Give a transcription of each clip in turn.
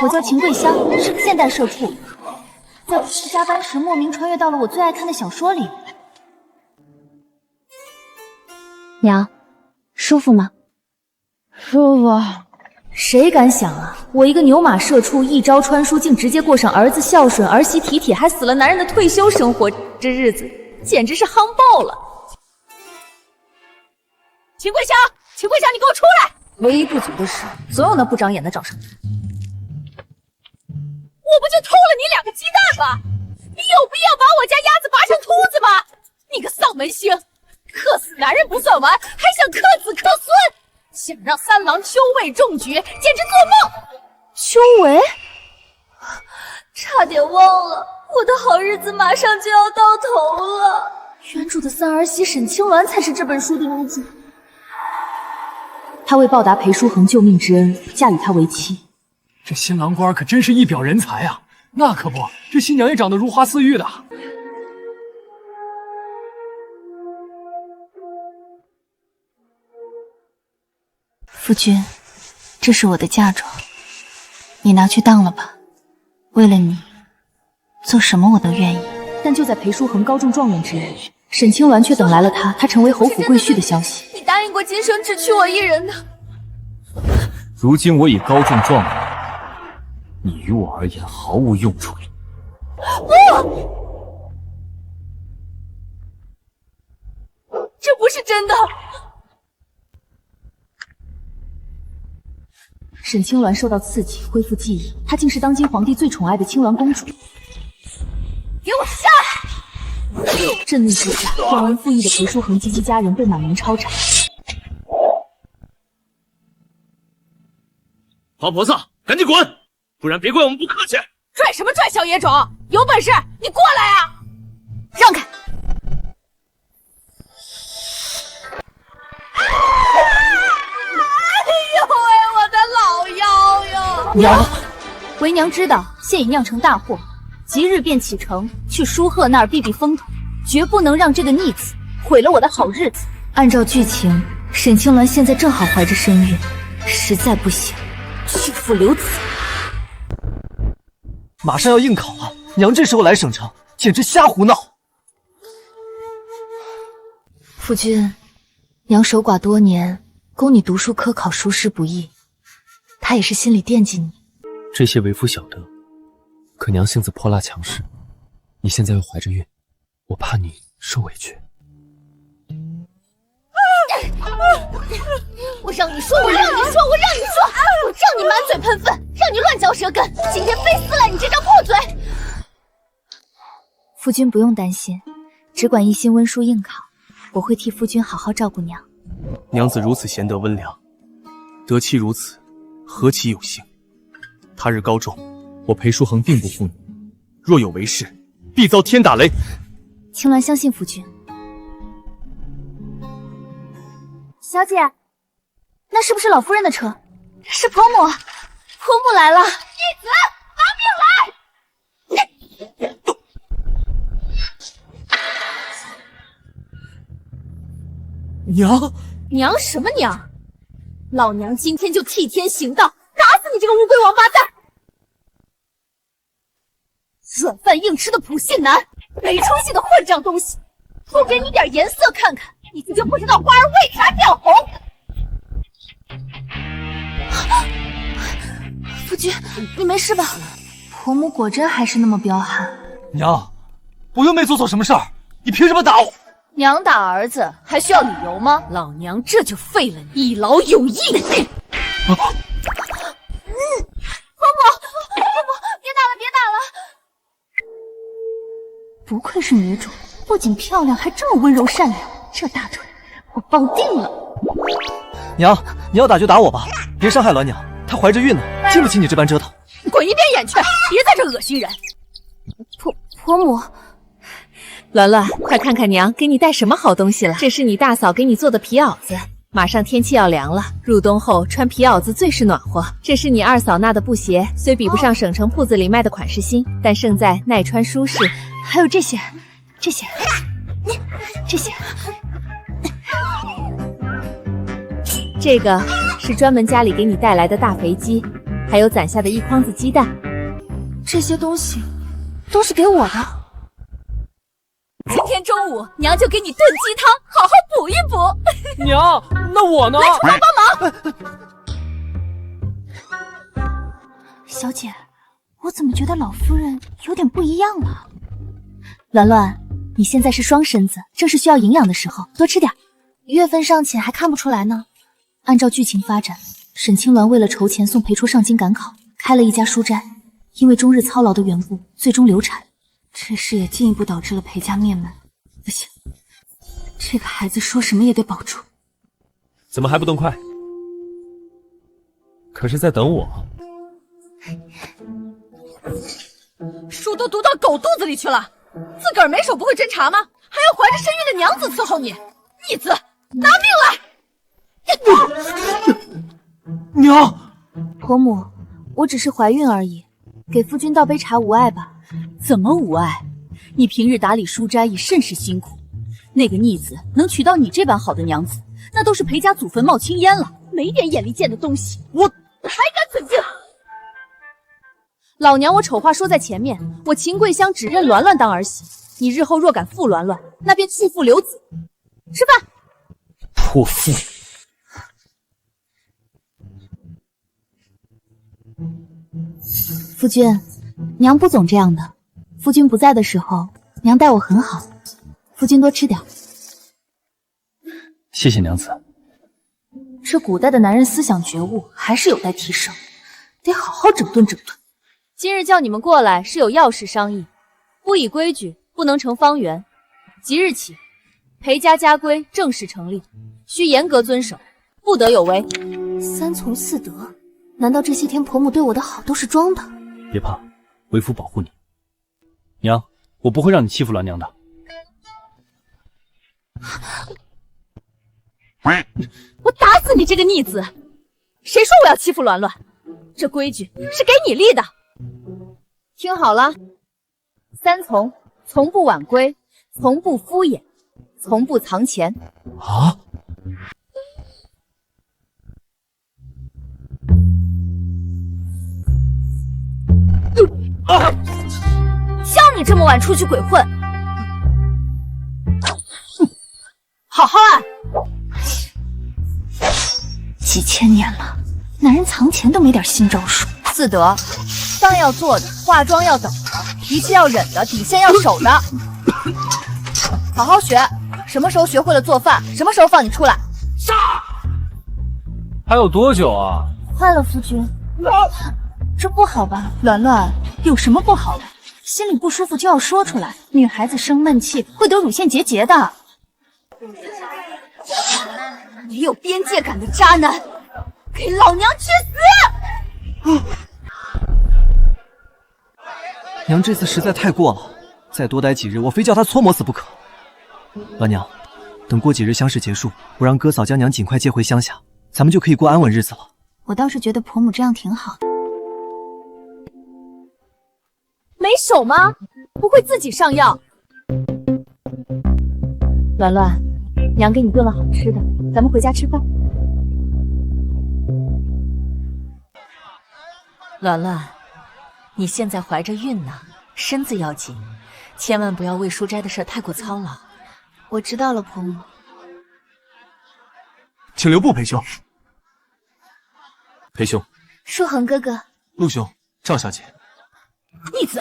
我叫秦桂香，是个现代社畜，在不是加班时莫名穿越到了我最爱看的小说里。娘，舒服吗？舒服。谁敢想啊，我一个牛马社畜，一朝穿书竟直接过上儿子孝顺、儿媳体贴，还死了男人的退休生活，这日子简直是夯爆了。秦桂香，秦桂香，你给我出来！唯一不足的是，总有那不长眼的找上门。我不就偷了你2个鸡蛋吗？你有必要把我家鸭子拔成秃子吗？你个丧门星，克死男人不算完，还想克子克孙，想让三郎秋尾中举，简直做梦！秋尾，差点忘了，我的好日子马上就要到头了。原主的三儿媳沈清鸾才是这本书的女主。他为报答裴书恒救命之恩，嫁与他为妻。这新郎官可真是一表人才啊！那可不，这新娘也长得如花似玉的。夫君，这是我的嫁妆，你拿去当了吧。为了你，做什么我都愿意。但就在裴书恒高中状元之日，沈清鸾却等来了他成为侯府贵婿的消息。你答应过今生只娶我一人的。如今我已高中状元，你于我而言毫无用处。这不是真的。沈清鸾受到刺激，恢复记忆，她竟是当今皇帝最宠爱的青鸾公主。给我下来！震怒之下，忘恩负义的裴书恒及其家人被满门抄斩。花婆子，赶紧滚，不然别怪我们不客气。拽什么拽，小野种！有本事你过来啊！让开！哎呦喂，我的老腰哟！娘，为娘知道现已酿成大祸，即日便启程去舒赫那儿避避风头，绝不能让这个逆子毁了我的好日子。按照剧情，沈清鸾现在正好怀着身孕，实在不行，去父留子。马上要应考了，娘这时候来省城，简直瞎胡闹。夫君，娘守寡多年，供你读书科考，熟识不易，她也是心里惦记你。这些为夫晓得，可娘性子泼辣强势，你现在又怀着孕，我怕你受委屈。我让你说，我让你说，我让你说，我让你满嘴喷粪，让你乱嚼舌根，今天非撕烂你这张破嘴！夫君不用担心，只管一心温书应考，我会替夫君好好照顾娘。娘子如此贤德温良，得妻如此，何其有幸！他日高中，我裴书恒定不负你，若有违事，必遭天打雷。青鸾相信夫君。小姐，那是不是老夫人的车？是婆母，婆母来了！义子，拿命来！娘，娘什么娘？老娘今天就替天行道，打死你这个乌龟王八蛋！软饭硬吃的普信男，没出息的混账东西！不给你点颜色看看，你就不知道花儿为啥掉红。夫君，你没事吧？婆母果真还是那么彪悍。娘，我又没做错什么事儿，你凭什么打我？娘打儿子还需要理由吗？老娘这就废了你，一劳永逸。婆母，别打了，别打了！不愧是女主，不仅漂亮，还这么温柔善良。这大腿我抱定了。娘，你要打就打我吧，别伤害鸾娘，她怀着孕呢，经不起你这般折腾。滚一边眼去，别在这恶心人！婆母。鸾鸾，快看看娘给你带什么好东西了。这是你大嫂给你做的皮袄子，马上天气要凉了，入冬后穿皮袄子最是暖和。这是你二嫂纳的布鞋，虽比不上省城铺子里卖的款式新，但胜在耐穿舒适。还有这些，这些，这个是专门家里给你带来的大肥鸡，还有攒下的一筐子鸡蛋。这些东西都是给我的。今天中午娘就给你炖鸡汤，好好补一补。娘，那我呢？来厨房帮忙。小姐，我怎么觉得老夫人有点不一样了？鸾鸾，你现在是双身子，正是需要营养的时候，多吃点。月份尚浅，还看不出来呢。按照剧情发展，沈清鸾为了筹钱送裴初上京赶考，开了一家书斋，因为终日操劳的缘故，最终流产。这事也进一步导致了裴家灭门。不行，这个孩子说什么也得保住。怎么还不动筷？可是在等我。书都读到狗肚子里去了，自个儿没手不会侦查吗？还要怀着身孕的娘子伺候你，逆子，拿命来！娘，婆母，我只是怀孕而已，给夫君倒杯茶无碍吧？怎么无碍？你平日打理书斋已甚是辛苦，那个逆子能娶到你这般好的娘子，那都是裴家祖坟冒青烟了，没点眼力见的东西。我还敢存进？老娘我丑话说在前面，我秦桂香只认鸾鸾当儿媳，你日后若敢负鸾鸾，那便弃父留子。吃饭。泼妇！夫君，娘不总这样的。夫君不在的时候，娘待我很好，夫君多吃点。谢谢娘子。这古代的男人思想觉悟还是有待提升，得好好整顿整顿。今日叫你们过来是有要事商议，不以规矩，不能成方圆。即日起，裴家家规正式成立，需严格遵守，不得有违。三从四德，难道这些天婆母对我的好都是装的？别怕，为夫保护你。娘，我不会让你欺负鸾娘的。我打死你这个逆子！谁说我要欺负鸾鸾？这规矩是给你立的。听好了，三从：从不晚归，从不敷衍，从不藏钱。啊！像你这么晚出去鬼混，好好按。几千年了，男人藏钱都没点新招数。四德：饭要做的，化妆要等的，脾气要忍的，底线要守的。好好学，什么时候学会了做饭，什么时候放你出来。还有多久啊？快了，夫君。这不好吧？鸾鸾，有什么不好的？心里不舒服就要说出来，女孩子生闷气会得乳腺结节的。没有边界感的渣男，给老娘去死！娘这次实在太过了，再多待几日，我非叫她搓磨死不可。鸾娘，等过几日乡试结束，我让哥嫂将娘尽快接回乡下，咱们就可以过安稳日子了。我倒是觉得婆母这样挺好的。没手吗？不会自己上药？鸾鸾，娘给你炖了好吃的，咱们回家吃饭。鸾鸾，你现在怀着孕呢，身子要紧，千万不要为书斋的事太过操劳。我知道了，婆母。请留步，裴兄。裴兄，书恒哥哥，陆兄，赵小姐。逆子，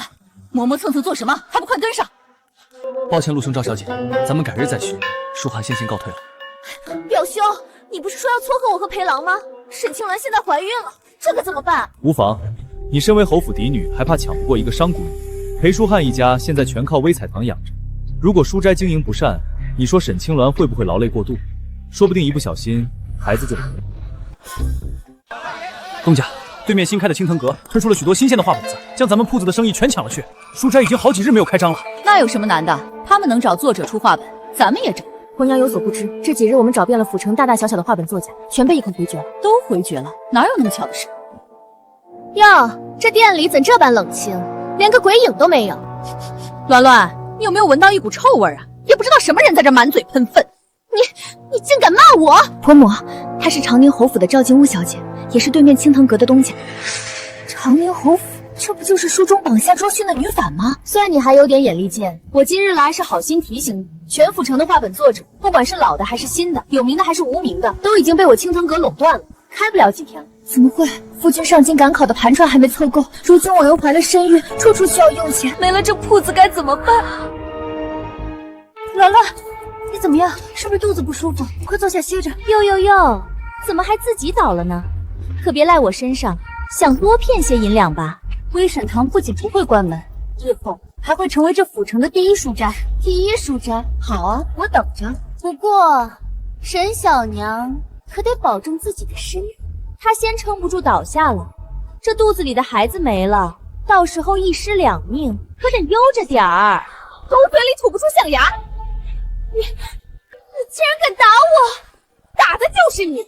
磨磨蹭蹭做什么？还不快跟上！抱歉，陆兄、赵小姐，咱们改日再续。书涵先行告退了。表兄，你不是说要撮合我和裴郎吗？沈清鸾现在怀孕了，这可怎么办？无妨，你身为侯府嫡女，还怕抢不过一个商贾女？裴书汉一家现在全靠微彩堂养着，如果书斋经营不善，你说沈清鸾会不会劳累过度？说不定一不小心，孩子就没了。东家，对面新开的青藤阁推出了许多新鲜的画本子，将咱们铺子的生意全抢了去。书斋已经好几日没有开张了。那有什么难的？他们能找作者出画本，咱们也整。婆娘有所不知，这几日我们找遍了府城大大小小的画本作家，全被一口回绝了。都回绝了？哪有那么巧的事？哟，这店里怎这般冷清，连个鬼影都没有。鸾鸾，你有没有闻到一股臭味啊？也不知道什么人在这满嘴喷粪。你竟敢骂我！婆母，她是长宁侯府的赵金乌小姐，也是对面青藤阁的东家。长宁侯府，这不就是书中绑架周迅的女反吗？虽然你还有点眼力见，我今日来是好心提醒你，全府城的画本作者，不管是老的还是新的，有名的还是无名的，都已经被我青藤阁垄断了，开不了几天了。怎么会？夫君上京赶考的盘缠还没凑够，如今我又怀了身孕，处处需要用钱，没了这铺子该怎么办？兰兰，你怎么样？是不是肚子不舒服？快坐下歇着。哟，怎么还自己倒了呢？可别赖我身上，想多骗些银两吧。微沈堂不仅不会关门，日后还会成为这府城的第一书斋。第一书斋，好啊，我等着。不过沈小娘可得保重自己的身体，她先撑不住倒下了，这肚子里的孩子没了，到时候一尸两命，可得悠着点儿。狗嘴里吐不出象牙，你竟然敢打我！打的就是你！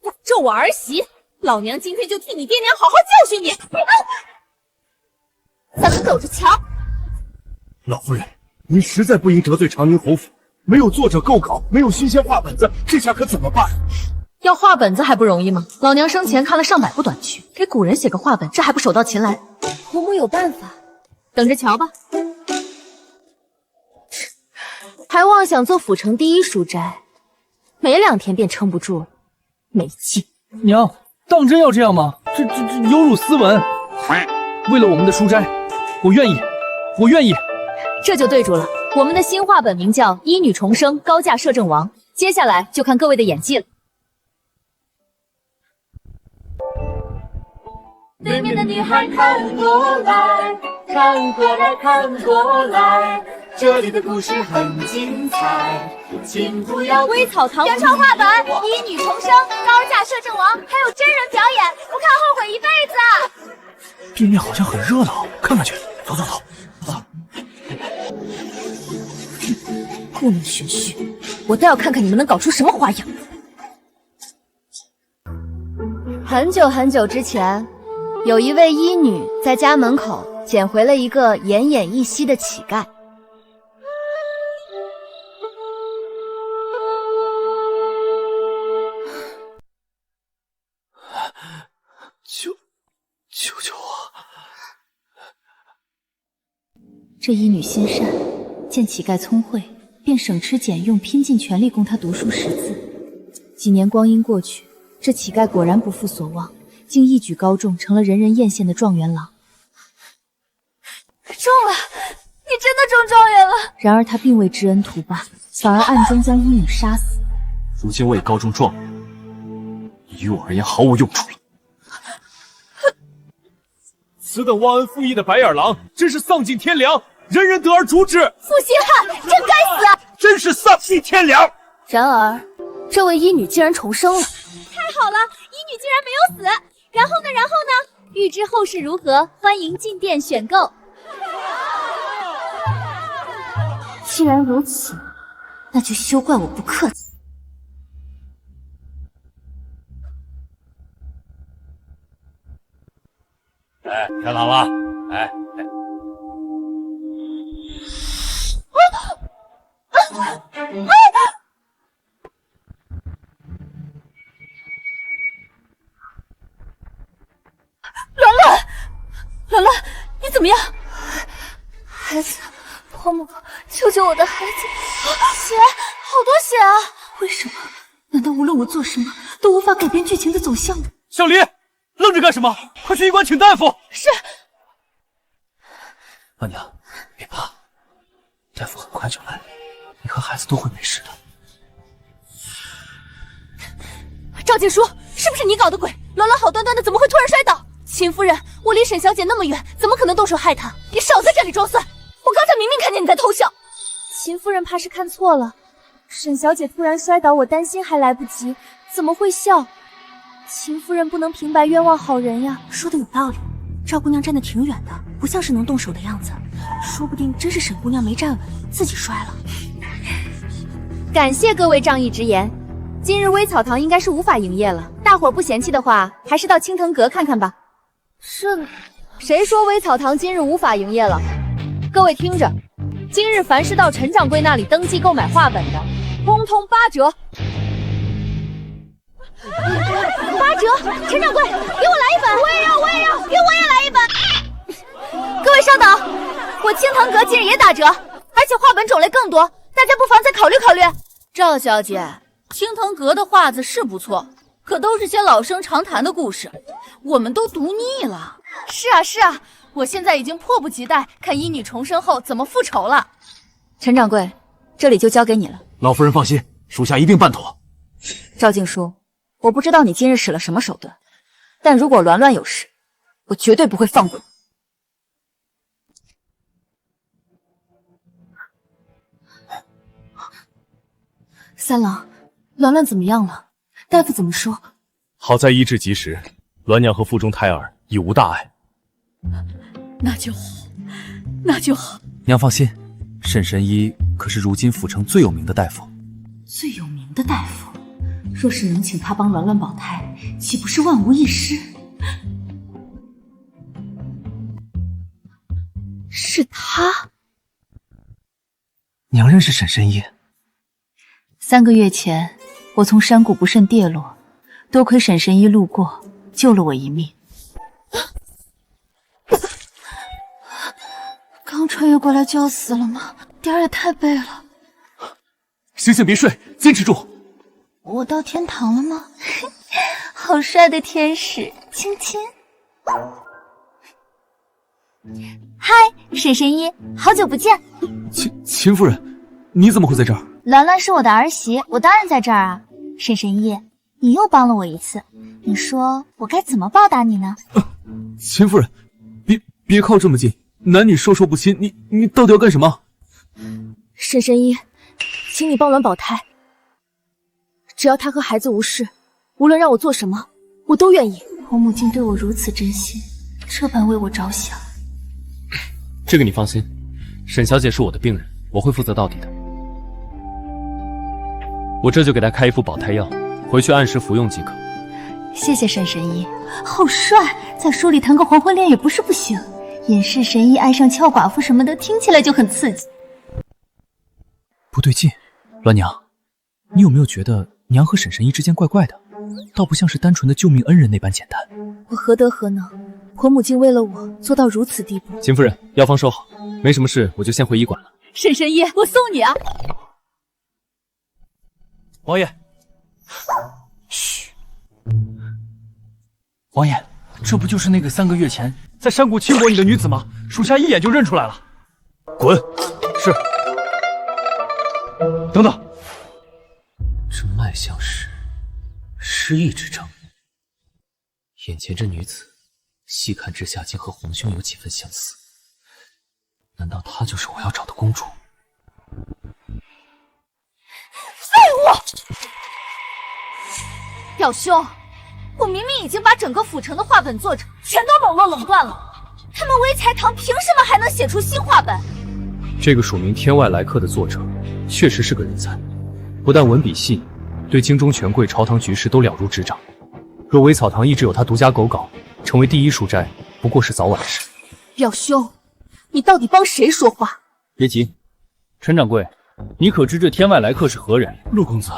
敢咒我儿媳，老娘今天就替你爹娘好好教训你！咱们走着瞧。老夫人，您实在不应得罪长宁侯府，没有作者构稿，没有新鲜画本子，这下可怎么办？要画本子还不容易吗？老娘生前看了上百部短剧，给古人写个画本，这还不手到擒来？婆母有办法，等着瞧吧。还妄想做府城第一书斋，没2天便撑不住了，没劲。娘，当真要这样吗？这有辱斯文。为了我们的书斋，我愿意。这就对住了，我们的新画本名叫《医女重生高价摄政王》，接下来就看各位的演技了。对面的女孩看过来，看过来，看过来，这里的故事很精彩，请不要。微草堂原创画本《医女重生高价摄政王》，还有真人表演，不看后悔一辈子。对面好像很热闹，看看去。走。故弄玄虚，我倒要看看你们能搞出什么花样。很久之前，有一位医女在家门口捡回了一个奄奄一息的乞丐。救我！这医女心善，见乞丐聪慧，便省吃俭用，拼尽全力供他读书识字。几年光阴过去，这乞丐果然不负所望，竟一举高中，成了人人艳羡的状元郎。中了，你真的中状元了！然而他并未知恩图报，反而暗中将医女杀死。如今我也高中状元，你于我而言毫无用处了。此等忘恩负义的白眼狼，真是丧尽天良，人人得而诛之。负心汉，真该死！真是丧尽天良。然而，这位医女竟然重生了，太好了！医女竟然没有死。然后呢？欲知后事如何，欢迎进店选购。既然如此，那就休怪我不客气。天狼了，兰兰，你怎么样？孩子，婆母，救救我的孩子！血，好多血啊！为什么？难道无论我做什么，都无法改变剧情的走向吗？小离，愣着干什么？快去医馆请大夫！是。额娘，别怕，大夫很快就来，你和孩子都会没事的。赵静书，是不是你搞的鬼？兰兰好端端的，怎么会突然摔倒？秦夫人，我离沈小姐那么远，怎么可能动手害她？你少在这里装蒜！我刚才明明看见你在偷笑。秦夫人怕是看错了，沈小姐突然摔倒，我担心还来不及，怎么会笑？秦夫人不能平白冤枉好人呀。说的有道理，赵姑娘站得挺远的，不像是能动手的样子，说不定真是沈姑娘没站稳，自己摔了。感谢各位仗义直言，今日微草堂应该是无法营业了，大伙儿不嫌弃的话，还是到青藤阁看看吧。是，谁说微草堂今日无法营业了？各位听着，今日凡是到陈掌柜那里登记购买画本的，通通8折。8折！陈掌柜，给我来一本！我也要，给我也来！等，我青藤阁今日也打折，而且画本种类更多，大家不妨再考虑考虑。赵小姐，青藤阁的画子是不错，可都是些老生常谈的故事，我们都读腻了。是啊是啊，我现在已经迫不及待看医女重生后怎么复仇了。陈掌柜，这里就交给你了。老夫人放心，属下一定办妥。赵静书，我不知道你今日使了什么手段，但如果鸾鸾有事，我绝对不会放过你。三郎，鸾鸾怎么样了？大夫怎么说？好在医治及时，鸾娘和腹中胎儿已无大碍。那就好，那就好。娘放心，沈神医可是如今府城最有名的大夫。最有名的大夫，若是能请他帮鸾鸾保胎，岂不是万无一失？是他？娘认识沈神医。3个月前，我从山谷不慎跌落，多亏沈神医路过，救了我一命。刚穿越过来就要死了吗？点儿也太背了。醒醒，别睡，坚持住。我到天堂了吗？好帅的天使，亲亲。嗨，沈神医，好久不见。秦夫人，你怎么会在这儿？鸾鸾是我的儿媳，我当然在这儿啊。沈神医，你又帮了我一次，你说我该怎么报答你呢？秦夫人，别靠这么近，男女授受不亲，你到底要干什么？沈神医，请你帮鸾保胎，只要她和孩子无事，无论让我做什么，我都愿意。婆母竟对我如此真心，这般为我着想。这个你放心，沈小姐是我的病人，我会负责到底的。我这就给她开一副保胎药，回去按时服用即可。谢谢沈神医，好帅，在书里谈个黄昏恋也不是不行。隐世神医爱上俏寡妇什么的，听起来就很刺激。不对劲，鸾娘，你有没有觉得娘和沈神医之间怪怪的？倒不像是单纯的救命恩人那般简单。我何德何能，婆母竟为了我做到如此地步？秦夫人，药方收好，没什么事我就先回医馆了。沈神医，我送你啊！王爷，嘘，王爷，这不就是那个3个月前在山谷亲过你的女子吗？属下一眼就认出来了。滚！是。等等，这脉象是失忆之症。眼前这女子，细看之下竟和皇兄有几分相似。难道她就是我要找的公主？废物！表兄，我明明已经把整个府城的画本作者全都笼络垄断了，他们微财堂凭什么还能写出新画本？这个署名天外来客的作者，确实是个人才，不但文笔细腻，对京中权贵、朝堂局势都了如指掌。若微草堂一直有他独家狗稿，成为第一书斋，不过是早晚的事。表兄，你到底帮谁说话？别急，陈掌柜，你可知这天外来客是何人？陆公子，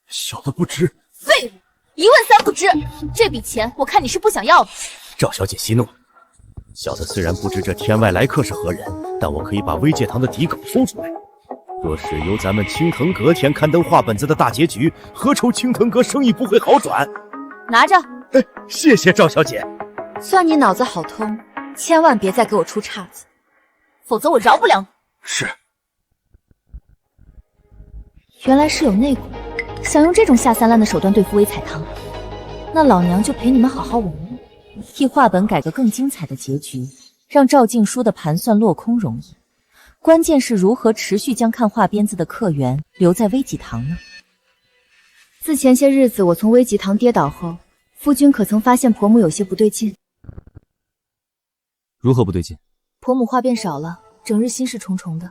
小的不知。废物，一问三不知。这笔钱我看你是不想要了。赵小姐息怒，小的虽然不知这天外来客是何人，但我可以把微戒堂的底稿搜出来。若是由咱们青藤阁前刊登画本子的大结局，何愁青藤阁生意不会好转？拿着。谢谢赵小姐。算你脑子好通，千万别再给我出岔子，否则我饶不了你。是。原来是有内鬼，想用这种下三滥的手段对付微彩堂。那老娘就陪你们好好玩玩，替画本改个更精彩的结局，让赵静书的盘算落空容易。关键是如何持续将看画鞭子的客源留在微吉堂呢？自前些日子我从微吉堂跌倒后，夫君可曾发现婆母有些不对劲？如何不对劲？婆母话变少了，整日心事重重的。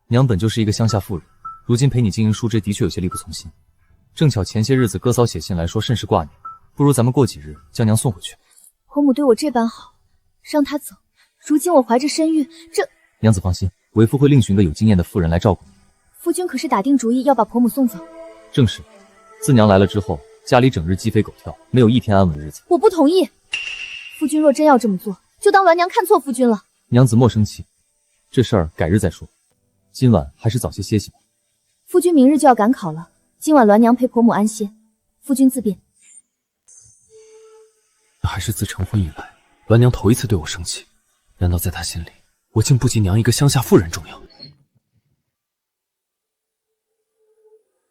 娘本就是一个乡下妇人，如今陪你经营书斋，的确有些力不从心。正巧前些日子哥嫂写信来说甚是挂念，不如咱们过几日将娘送回去。婆母对我这般好，让她走。如今我怀着身孕，这……娘子放心，为夫会另寻个有经验的妇人来照顾你。夫君可是打定主意要把婆母送走？正是，自娘来了之后，家里整日鸡飞狗跳，没有一天安稳的日子。我不同意。夫君若真要这么做，就当鸾娘看错夫君了。娘子莫生气，这事儿改日再说，今晚还是早些歇息吧。夫君明日就要赶考了，今晚栾娘陪婆母安歇，夫君自便。还是自成婚以来，栾娘头一次对我生气。难道在她心里，我竟不及娘一个乡下妇人重要？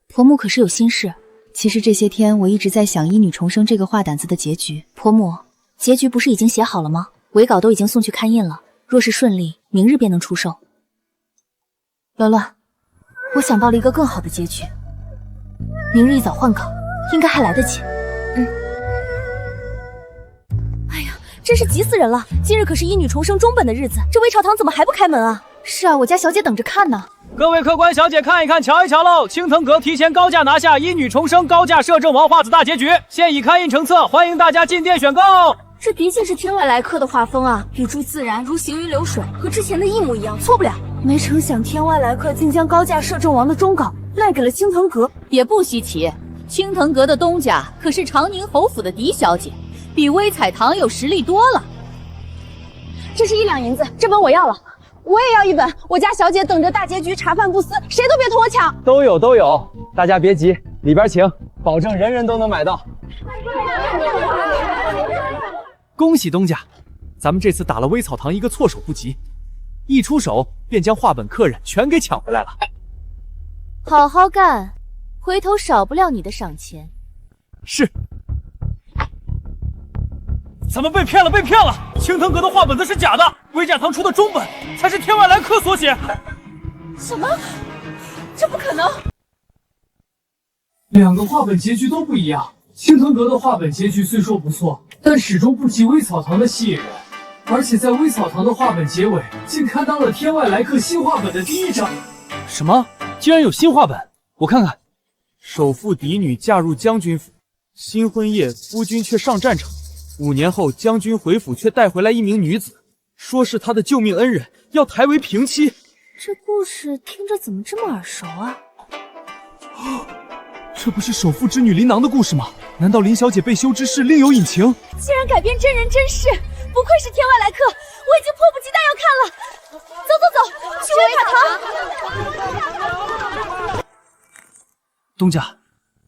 婆母可是有心事。其实这些天我一直在想医女重生这个话胆子的结局。婆母，结局不是已经写好了吗？尾稿都已经送去刊印了，若是顺利，明日便能出售。鸾鸾，我想到了一个更好的结局，明日一早换稿，应该还来得及。哎呀，真是急死人了！今日可是医女重生中本的日子，这微朝堂怎么还不开门啊？是啊，我家小姐等着看呢。各位客官小姐看一看，瞧一瞧喽！青藤阁提前高价拿下医女重生高价摄政王画子大结局，现已刊印成册，欢迎大家进店选购。这的确是天外来客的画风啊，语出自然，如行云流水，和之前的一模一样，错不了。没成想天外来客竟将高价摄政王的终稿赖给了青藤阁，也不稀奇。青藤阁的东家可是长宁侯府的嫡小姐，比微彩堂有实力多了。这是1两银子，这本我要了。我也要一本，我家小姐等着大结局，茶饭不思，谁都别同我抢。都有，大家别急，里边请，保证人人都能买到。恭喜东家，咱们这次打了微草堂一个措手不及，一出手便将画本客人全给抢回来了。好好干，回头少不了你的赏钱。是。咱们被骗了！青藤阁的画本子是假的，微展堂出的中本才是天外来客所写。什么？这不可能！2个画本结局都不一样。青藤阁的画本结局虽说不错，但始终不及微草堂的吸引人。而且在微草堂的画本结尾，竟刊登了天外来客新画本的第1章。什么？竟然有新画本？我看看。首富嫡女嫁入将军府，新婚夜夫君却上战场。5年后，将军回府却带回来一名女子，说是他的救命恩人，要抬为平妻。这故事听着怎么这么耳熟啊？这不是首富之女琳囊的故事吗？难道林小姐被休之事另有隐情？竟然改编真人真事，不愧是天外来客，我已经迫不及待要看了。走，去微草堂。东家，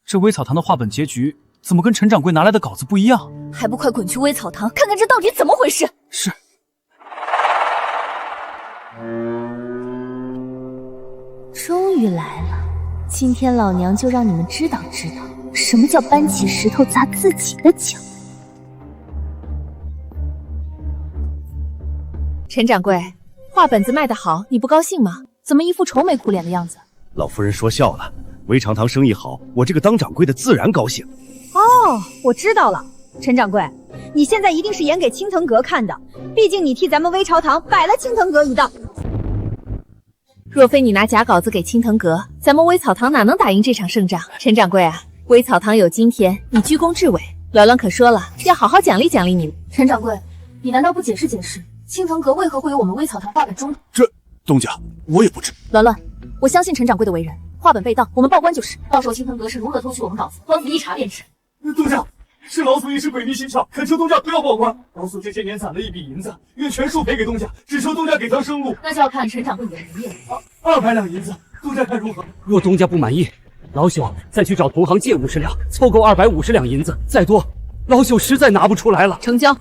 这微草堂的画本结局怎么跟陈掌柜拿来的稿子不一样？还不快滚去微草堂，看看这到底怎么回事！是。终于来了，今天老娘就让你们知道知道，什么叫搬起石头砸自己的脚。陈掌柜，画本子卖得好，你不高兴吗？怎么一副愁眉苦脸的样子？老夫人说笑了，微长堂生意好，我这个当掌柜的自然高兴。哦，我知道了，陈掌柜，你现在一定是演给青藤阁看的，毕竟你替咱们微朝堂摆了青藤阁一道。若非你拿假稿子给青藤阁，咱们微草堂哪能打赢这场胜仗？陈掌柜啊，微草堂有今天，你居功至伟。鸾鸾可说了，要好好奖励奖励你们。陈掌柜，你难道不解释解释，青藤阁为何会有我们微草堂画本中？这东家我也不知。鸾鸾，我相信陈掌柜的为人，画本被盗，我们报官就是。到时候青藤阁是如何偷取我们稿子，官府一查便知。东家，是老祖一时鬼迷心窍，恳求东家不要报官。老祖这些年攒了一笔银子，愿全数赔给东家，只求东家给条生路。那就要看陈掌柜你的诚意了。200两银子，东家看如何？若东家不满意，老朽再去找同行借50两，凑够250两银子，再多老朽实在拿不出来了。成交。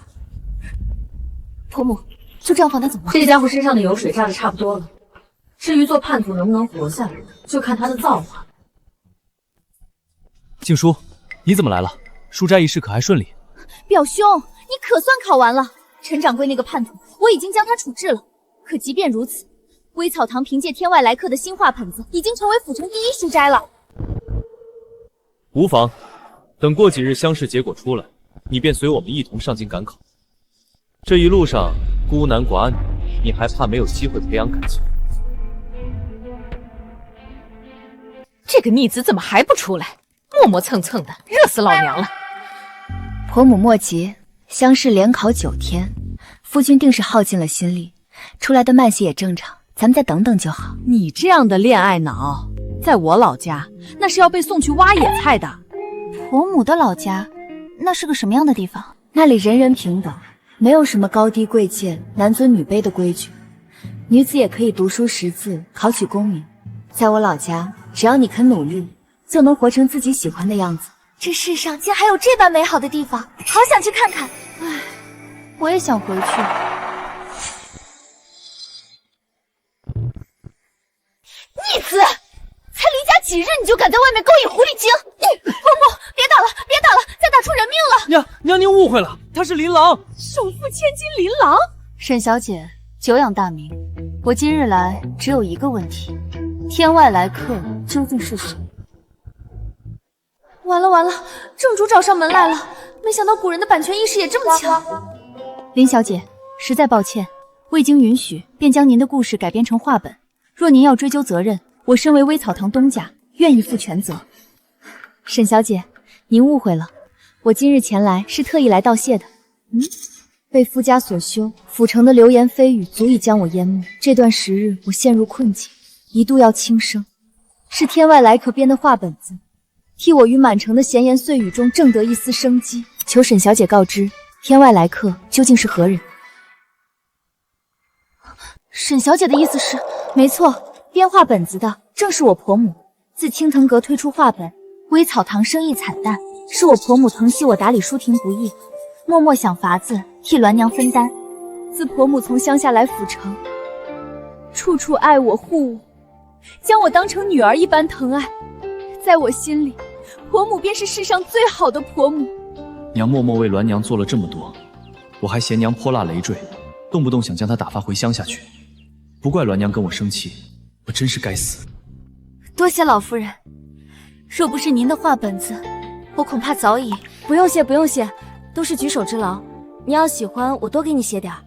婆母，就这样放他走吗？这家伙身上的油水榨的差不多了，至于做叛徒能不能活下来，就看他的造化。静书，你怎么来了？书斋一事可还顺利？表兄，你可算考完了。陈掌柜那个叛徒，我已经将他处置了。可即便如此，微草堂凭借天外来客的新画本子，已经成为府城第1书斋了。无妨，等过几日乡试结果出来，你便随我们一同上京赶考。这一路上孤男寡女，你还怕没有机会培养感情？这个逆子怎么还不出来？磨磨蹭蹭的，热死老娘了！婆母莫急，乡试连考9天，夫君定是耗尽了心力，出来的慢些也正常，咱们再等等就好。你这样的恋爱脑，在我老家那是要被送去挖野菜的。婆母的老家，那是个什么样的地方？那里人人平等，没有什么高低贵贱、男尊女卑的规矩，女子也可以读书识字，考取功名。在我老家，只要你肯努力，就能活成自己喜欢的样子。这世上竟还有这般美好的地方，好想去看看。唉，我也想回去。逆子，才离家几日你就敢在外面勾引狐狸精？婆母，别打了，别打了，再打出人命了！娘，您误会了，他是琳琅，首富千金琳琅。沈小姐，久仰大名，我今日来只有一个问题：天外来客究竟是谁？完了完了，正主找上门来了，没想到古人的版权意识也这么强。林小姐，实在抱歉，未经允许便将您的故事改编成画本。若您要追究责任，我身为微草堂东家，愿意负全责。沈小姐，您误会了，我今日前来是特意来道谢的。被夫家所休，府城的流言蜚语足以将我淹没。这段时日，我陷入困境，一度要轻生。是天外来客编的画本子，替我于满城的闲言碎语中挣得一丝生机。求沈小姐告知，天外来客究竟是何人？沈小姐的意思是，没错，编画本子的正是我婆母。自青藤阁推出画本，微草堂生意惨淡，是我婆母疼惜我打理书亭不易，默默想法子替鸾娘分担。自婆母从乡下来府城，处处爱我护我，将我当成女儿一般疼爱。在我心里，婆母便是世上最好的婆母。娘默默为鸾娘做了这么多，我还嫌娘泼辣累赘，动不动想将她打发回乡下去。不怪鸾娘跟我生气，我真是该死。多谢老夫人，若不是您的画本子，我恐怕早已……不用谢，不用谢，都是举手之劳。你要喜欢，我多给你写点儿。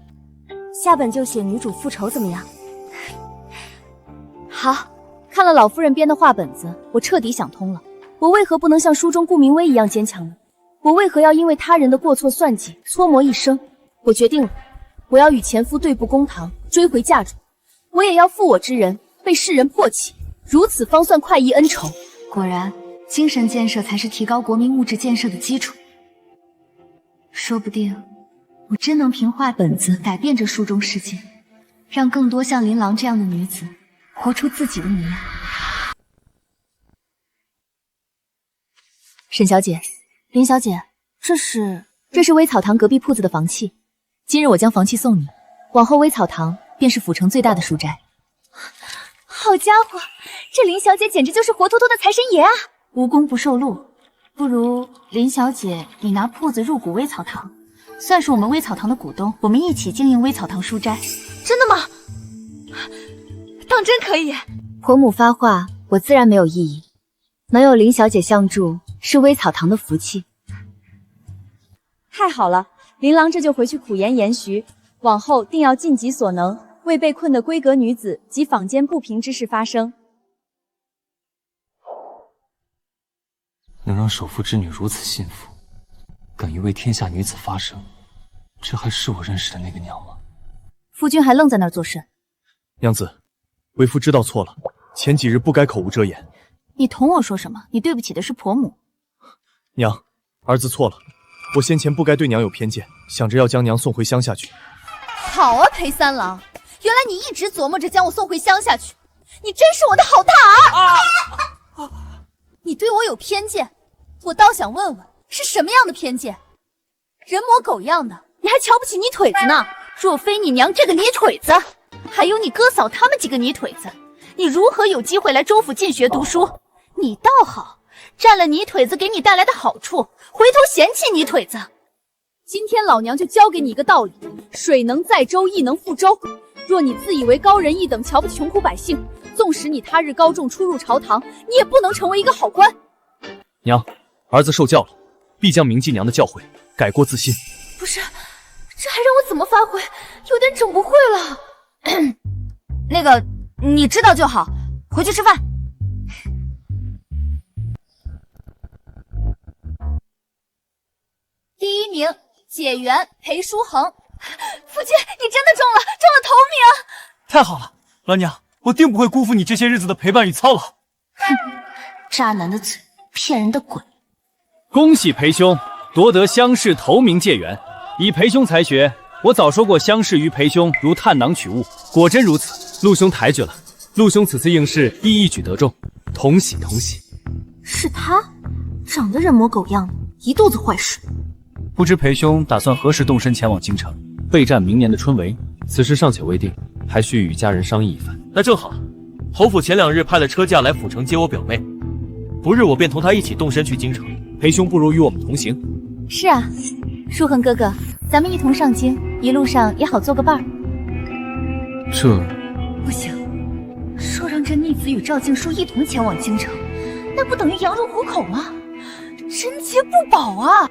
下本就写女主复仇，怎么样？好，看了老夫人编的画本子，我彻底想通了，我为何不能像书中顾明威一样坚强呢？我为何要因为他人的过错算计，搓磨一生？我决定了，我要与前夫对簿公堂，追回嫁妆。我也要负我之人被世人唾弃，如此方算快意恩仇。果然，精神建设才是提高国民物质建设的基础。说不定，我真能凭画本子改变这书中世界，让更多像琳琅这样的女子活出自己的模样。沈小姐，林小姐，这是微草堂隔壁铺子的房契，今日我将房契送你，往后微草堂便是府城最大的书斋。好家伙，这林小姐简直就是活脱脱的财神爷啊！无功不受禄，不如林小姐你拿铺子入股微草堂，算是我们微草堂的股东，我们一起经营微草堂书斋。真的吗？当真可以？婆母发话，我自然没有异议。能有林小姐相助，是微草堂的福气。太好了，琳琅这就回去苦言严徐，往后定要尽己所能，为被困的闺阁女子及坊间不平之事发声。能让首富之女如此幸福，敢于为天下女子发声，这还是我认识的那个娘吗？夫君还愣在那儿作甚？娘子，为夫知道错了，前几日不该口无遮掩。你同我说什么？你对不起的是婆母。娘，儿子错了，我先前不该对娘有偏见，想着要将娘送回乡下去。好啊，裴三郎，原来你一直琢磨着将我送回乡下去，你真是我的好大儿！你对我有偏见，我倒想问问是什么样的偏见？人模狗样的，你还瞧不起泥腿子呢？若非你娘这个泥腿子，还有你哥嫂他们几个泥腿子，你如何有机会来州府进学读书？你倒好，占了泥腿子给你带来的好处，回头嫌弃泥腿子。今天老娘就教给你一个道理，水能载舟，亦能覆舟。若你自以为高人一等，瞧不起穷苦百姓，纵使你他日高中出入朝堂，你也不能成为一个好官。娘，儿子受教了，必将铭记娘的教诲，改过自新。不是，这还让我怎么发挥？有点整不会了。那个，你知道就好，回去吃饭。第一名，解元裴书恒。夫君，你真的中了头名！太好了，鸾娘，我定不会辜负你这些日子的陪伴与操劳。哼，渣男的嘴，骗人的鬼！恭喜裴兄夺得乡试头名解元，以裴兄才学，我早说过相识于裴兄如探囊取物，果真如此。陆兄抬举了，陆兄此次应试亦一举得中，同喜同喜。是他，长得人模狗样的，一肚子坏事。不知裴兄打算何时动身前往京城，备战明年的春闱？此事尚且未定，还需与家人商议一番。那正好，侯府前2日派了车驾来府城接我表妹，不日我便同她一起动身去京城。裴兄不如与我们同行。是啊，书恒哥哥，咱们一同上京，一路上也好做个伴儿。这不行，说让这逆子与赵静书一同前往京城，那不等于羊入虎口吗？贞洁不保啊！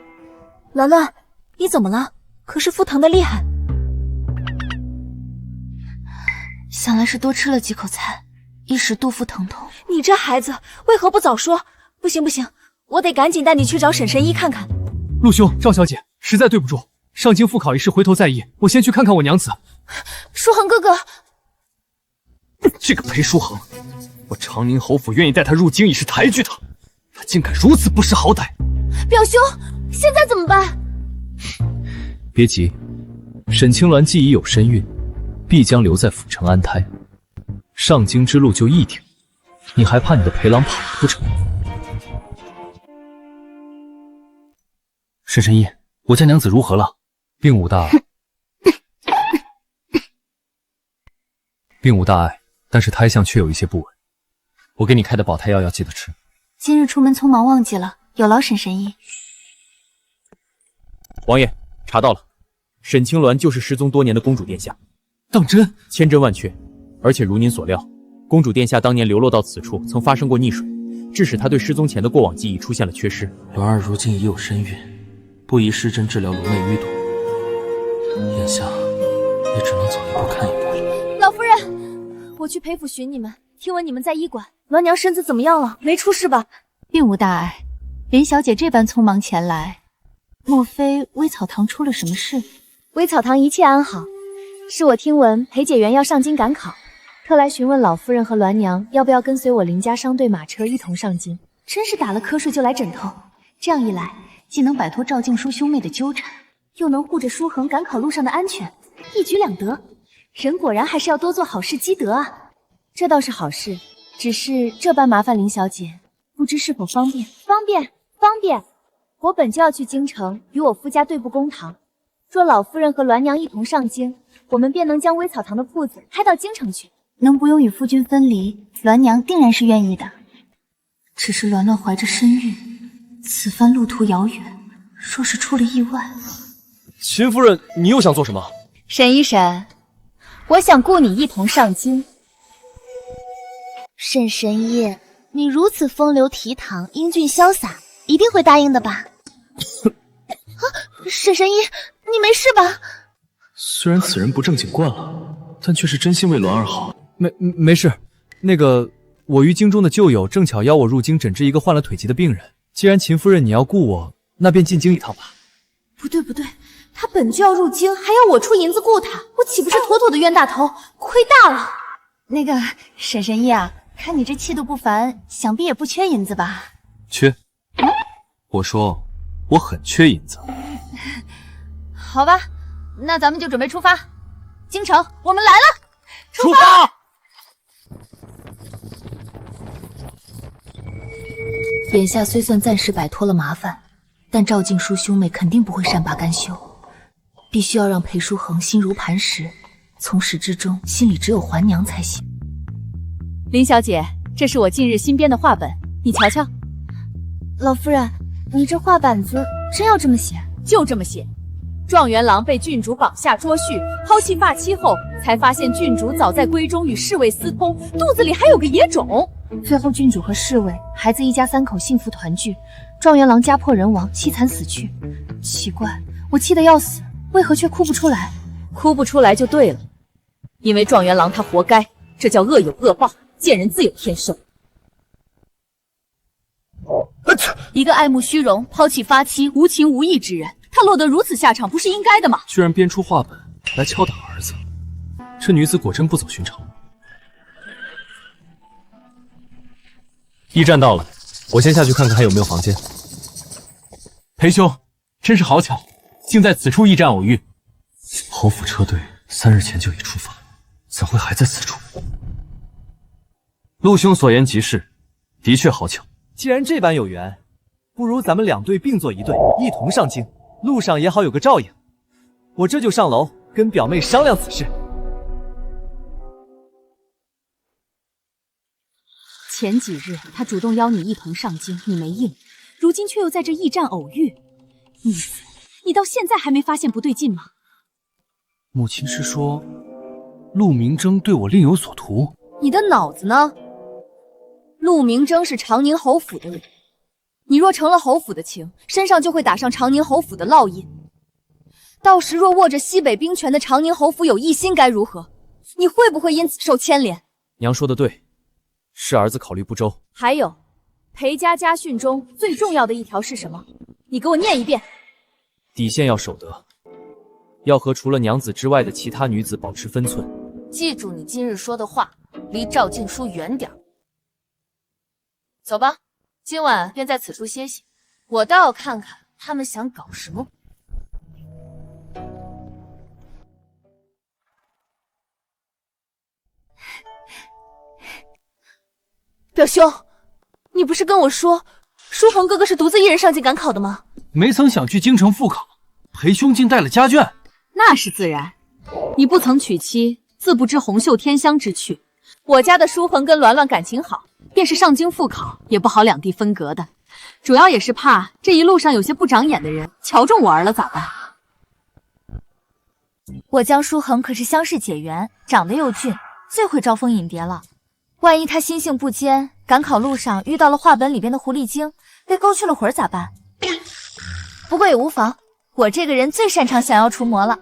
兰兰，你怎么了？可是腹疼的厉害。想来是多吃了几口菜，一时肚腹疼痛。你这孩子为何不早说？不行不行，我得赶紧带你去找沈神医看看。陆兄，赵小姐，实在对不住，上京复考一事回头再议，我先去看看我娘子。书恒哥哥，这个裴书恒，我长宁侯府愿意带他入京已是抬举他，他竟敢如此不识好歹。表兄，现在怎么办？别急，沈清鸾既已有身孕，必将留在府城安胎，上京之路就一条，你还怕你的陪郎跑了不成？沈神医，我家娘子如何了？并无大碍，并无大碍，但是胎相却有一些不稳。我给你开的保胎药要记得吃。今日出门匆忙忘记了，有劳沈神医。王爷，查到了，沈清鸾就是失踪多年的公主殿下。当真？千真万确。而且如您所料，公主殿下当年流落到此处，曾发生过溺水，致使她对失踪前的过往记忆出现了缺失。鸾儿如今已有身孕，不宜施针治疗颅内淤堵，眼下也只能走一步看一步了。老夫人，我去裴府寻你们，听闻你们在医馆，鸾娘身子怎么样了？没出事吧？并无大碍。林小姐这般匆忙前来，莫非微草堂出了什么事？微草堂一切安好，是我听闻裴解元要上京赶考，特来询问老夫人和鸾娘要不要跟随我林家商队马车一同上京。真是打了瞌睡就来枕头，这样一来，既能摆脱赵静书兄妹的纠缠，又能护着书恒赶考路上的安全，一举两得。人果然还是要多做好事积德啊。这倒是好事，只是这般麻烦林小姐，不知是否方便？方便，方便。我本就要去京城与我夫家对簿公堂，若老夫人和鸾娘一同上京，我们便能将微草堂的铺子开到京城去。能不用与夫君分离，鸾娘定然是愿意的。只是鸾鸾怀着身孕，此番路途遥远，若是出了意外……秦夫人，你又想做什么？沈医生，我想雇你一同上京。沈神医，你如此风流倜傥、英俊潇洒，一定会答应的吧？啊，沈神医，你没事吧？虽然此人不正经惯了，但却是真心为鸾儿好。没事，那个我于京中的旧友正巧邀我入京诊治一个患了腿疾的病人。既然秦夫人你要雇我，那便进京一趟吧。不对不对，他本就要入京，还要我出银子雇他，我岂不是妥妥的冤大头？亏大了。那个沈神医啊，看你这气度不凡，想必也不缺银子吧？缺？我说我很缺银子。好吧，那咱们就准备出发。京城，我们来了！出发！眼下虽算暂时摆脱了麻烦，但赵静书兄妹肯定不会善罢甘休，必须要让裴书恒心如磐石，从始至终心里只有还娘才行。林小姐，这是我近日新编的画本，你瞧瞧。老夫人，你这画板子真要这么写？就这么写。状元郎被郡主绑下捉婿，抛弃发妻后，才发现郡主早在闺中与侍卫私通，肚子里还有个野种。最后郡主和侍卫孩子一家3口幸福团聚，状元郎家破人亡，凄惨死去。奇怪，我气得要死，为何却哭不出来？哭不出来就对了，因为状元郎他活该，这叫恶有恶报，见人自有天收。一个爱慕虚荣、抛弃发妻、无情无义之人，他落得如此下场，不是应该的吗？居然编出画本来敲打儿子，这女子果真不走寻常。驿站到了，我先下去看看还有没有房间。裴兄，真是好巧，竟在此处驿站偶遇。侯府车队3日前就已出发，怎会还在此处？陆兄所言极是，的确好巧。既然这般有缘，不如咱们2队并作一队，一同上京，路上也好有个照应。我这就上楼跟表妹商量此事。前几日他主动邀你一同上京，你没应，如今却又在这驿站偶遇，逆子，你到现在还没发现不对劲吗？母亲是说，陆明征对我另有所图？你的脑子呢？陆明征是长宁侯府的人，你若成了侯府的情，身上就会打上长宁侯府的烙印。到时若握着西北兵权的长宁侯府有异心，该如何？你会不会因此受牵连？娘说的对，是儿子考虑不周。还有，裴家家训中最重要的一条是什么？你给我念一遍。底线要守得，要和除了娘子之外的其他女子保持分寸。记住你今日说的话，离赵静书远点。走吧，今晚便在此处歇息。我倒要看看他们想搞什么。表兄，你不是跟我说，书恒哥哥是独自一人上京赶考的吗？没曾想去京城复考，裴兄竟带了家眷。那是自然，你不曾娶妻，自不知红袖添香之趣。我家的书恒跟鸾鸾感情好，便是上京复考也不好两地分隔的，主要也是怕这一路上有些不长眼的人瞧中我儿了咋办？我江书恒可是乡试解元，长得又俊，最会招蜂引蝶了。万一他心性不坚，赶考路上遇到了画本里边的狐狸精，被勾去了魂咋办？不过也无妨，我这个人最擅长降妖除魔了。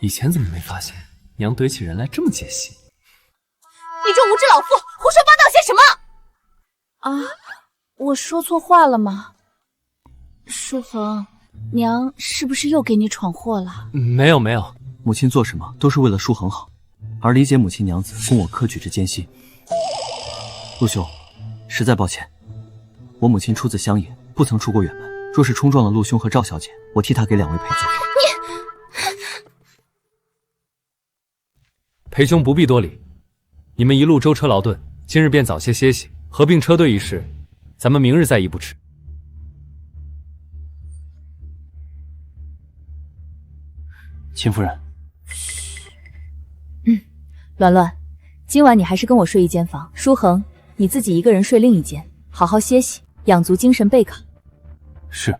以前怎么没发现娘怼起人来这么解析？你这无知老妇胡说八道些什么？啊，我说错话了吗？书恒，娘是不是又给你闯祸了？没有没有，母亲做什么都是为了书恒好，而理解母亲娘子供我科举之艰辛。陆兄，实在抱歉，我母亲出自乡野，不曾出过远门。若是冲撞了陆兄和赵小姐，我替她给2位赔罪。裴兄不必多礼，你们一路舟车劳顿，今日便早些歇息，合并车队一事，咱们明日再议不迟。秦夫人，鸾鸾，今晚你还是跟我睡一间房，书恒你自己一个人睡另一间，好好歇息，养足精神备考。是。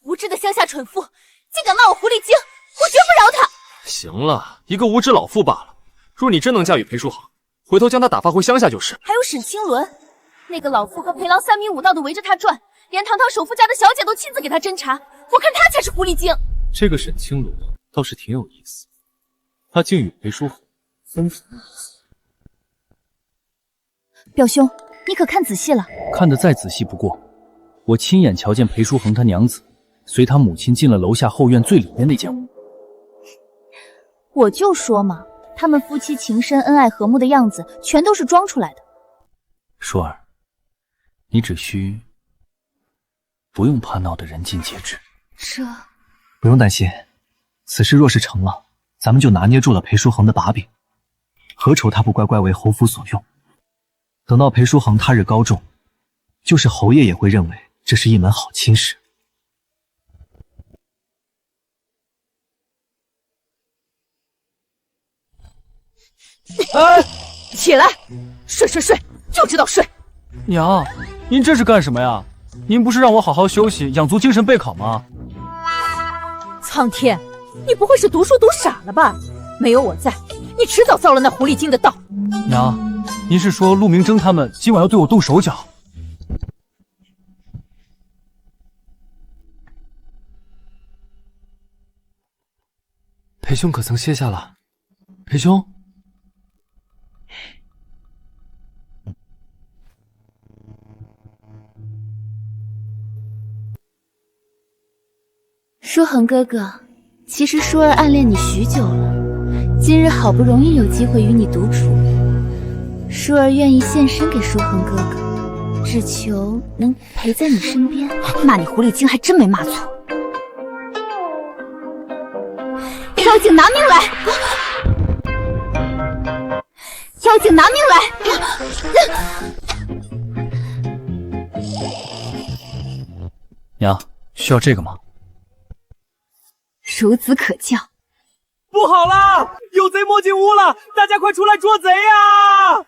无知的乡下蠢妇，竟敢骂我狐狸精，我绝不饶他！行了，一个无知老妇罢了。若你真能驾驭裴书恒，回头将他打发回乡下就是。还有沈清伦，那个老妇和裴郎3明5道的围着他转，连堂堂首富家的小姐都亲自给他侦查，我看他才是狐狸精。这个沈清罗倒是挺有意思，他竟与裴书恒分房。表兄，你可看仔细了？看得再仔细不过，我亲眼瞧见裴书恒他娘子随他母亲进了楼下后院最里面那间屋。我就说嘛，他们夫妻情深恩爱和睦的样子全都是装出来的。舒儿，你只需不用怕闹得人尽皆知。这不用担心，此事若是成了，咱们就拿捏住了裴书恒的把柄，何愁他不乖乖为侯府所用？等到裴书恒他日高中，就是侯爷也会认为这是一门好亲事。哎，起来，睡，就知道睡。娘，您这是干什么呀？您不是让我好好休息，养足精神备考吗？苍天，你不会是读书读傻了吧？没有我在，你迟早遭了那狐狸精的道。娘，您是说陆明征他们今晚要对我动手脚？裴兄可曾歇下了？裴兄。书恒哥哥，其实舒儿暗恋你许久了，今日好不容易有机会与你独处，舒儿愿意献身给书恒哥哥。只求能陪在你身边。骂你狐狸精还真没骂错。妖精拿命来！妖精拿命来！娘，需要这个吗？孺子可教。不好啦！有贼摸进屋了，大家快出来捉贼呀！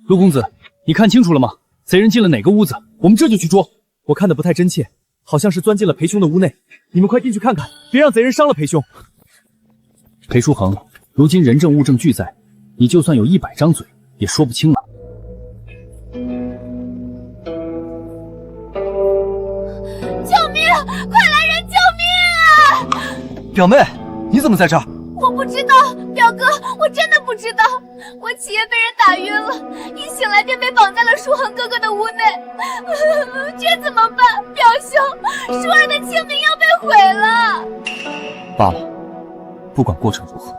陆公子，你看清楚了吗？贼人进了哪个屋子？我们这就去捉。我看的不太真切，好像是钻进了裴兄的屋内。你们快进去看看，别让贼人伤了裴兄。裴书恒，如今人证物证俱在，你就算有100张嘴，也说不清了。救命！快来人救命啊！表妹，你怎么在这儿？我不知道，表哥，我真的不知道。我起夜被人打晕了，一醒来便被绑在了书恒哥哥的屋内。这怎么办？表兄，舒儿的清明要被毁了。罢了，不管过程如何，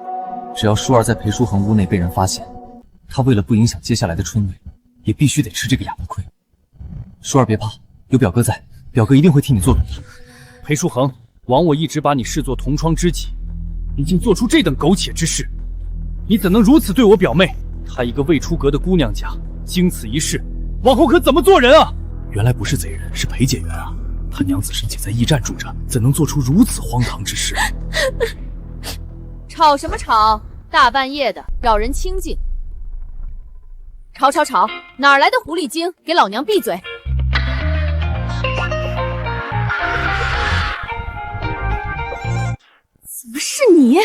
只要舒儿在裴书恒屋内被人发现，他为了不影响接下来的春闱，也必须得吃这个哑巴亏。舒儿别怕，有表哥在，表哥一定会替你做主的。裴书恒，枉我一直把你视作同窗知己，你竟做出这等苟且之事，你怎能如此对我表妹？她一个未出阁的姑娘家，经此一事，往后可怎么做人啊？原来不是贼人，是裴解元啊！他娘子尚且在驿站住着，怎能做出如此荒唐之事？吵什么吵？大半夜的，扰人清静。吵吵吵！哪来的狐狸精？给老娘闭嘴！怎么是你？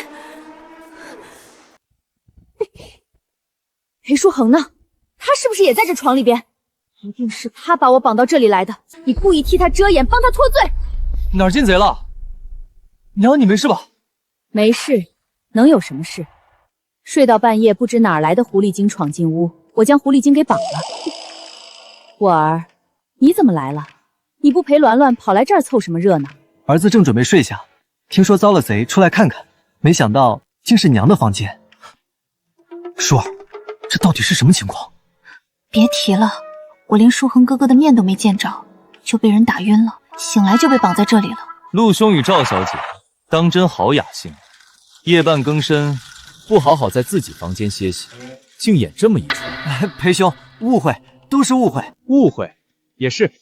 裴书恒呢？他是不是也在这床里边？一定是他把我绑到这里来的。你故意替他遮掩，帮他脱罪。哪儿进贼了？娘，你没事吧？没事，能有什么事？睡到半夜，不知哪来的狐狸精闯进屋，我将狐狸精给绑了。我儿，你怎么来了？你不陪鸾鸾跑来这儿凑什么热闹？儿子正准备睡下，听说遭了贼，出来看看，没想到竟是娘的房间。舒儿，这到底是什么情况？别提了，我连书恒哥哥的面都没见着，就被人打晕了，醒来就被绑在这里了。陆兄与赵小姐当真好雅兴，夜半更深，不好好在自己房间歇息，竟演这么一出。裴兄，误会，都是误会。误会也是，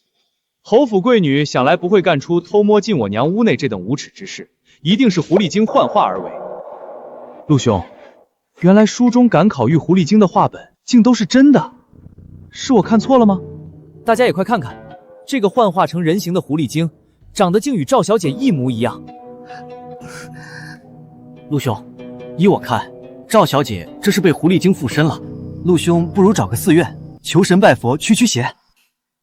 侯府贵女想来不会干出偷摸进我娘屋内这等无耻之事，一定是狐狸精幻化而为。陆兄，原来书中赶考遇狐狸精的话本竟都是真的，是我看错了吗？大家也快看看，这个幻化成人形的狐狸精，长得竟与赵小姐一模一样。陆兄，依我看，赵小姐这是被狐狸精附身了。陆兄不如找个寺院，求神拜佛驱驱邪。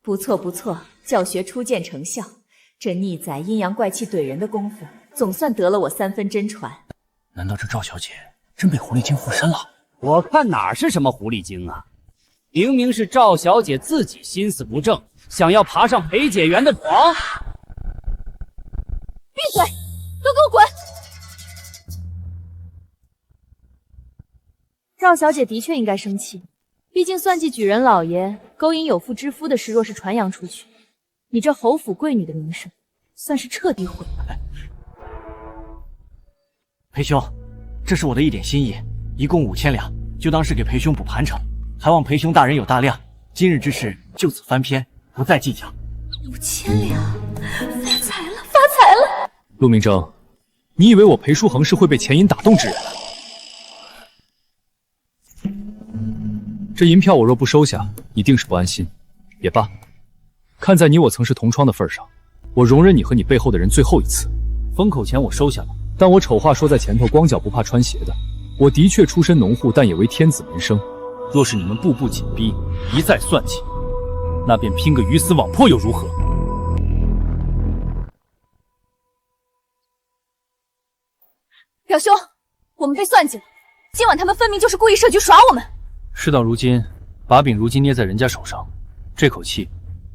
不错不错，教学初见成效。这逆仔阴阳怪气怼人的功夫，总算得了我3分真传。难道这赵小姐真被狐狸精附身了？我看哪是什么狐狸精啊，明明是赵小姐自己心思不正，想要爬上裴解元的床。闭嘴，都给我滚！赵小姐的确应该生气，毕竟算计举人老爷、勾引有妇之夫的事，若是传扬出去，你这侯府贵女的名声算是彻底毁了。裴兄，这是我的一点心意，一共5000两，就当是给裴兄补盘缠，还望裴兄大人有大量。今日之事就此翻篇，不再计较。5000两，发财了，发财了！陆明征，你以为我裴书恒是会被钱银打动之人？这银票我若不收下，你定是不安心。也罢，看在你我曾是同窗的份上，我容忍你和你背后的人最后一次。封口钱我收下了，但我丑话说在前头，光脚不怕穿鞋的。我的确出身农户，但也为天子门生。若是你们步步紧逼，一再算计，那便拼个鱼死网破又如何？表兄，我们被算计了，今晚他们分明就是故意设局耍我们。事到如今，把柄如今捏在人家手上，这口气，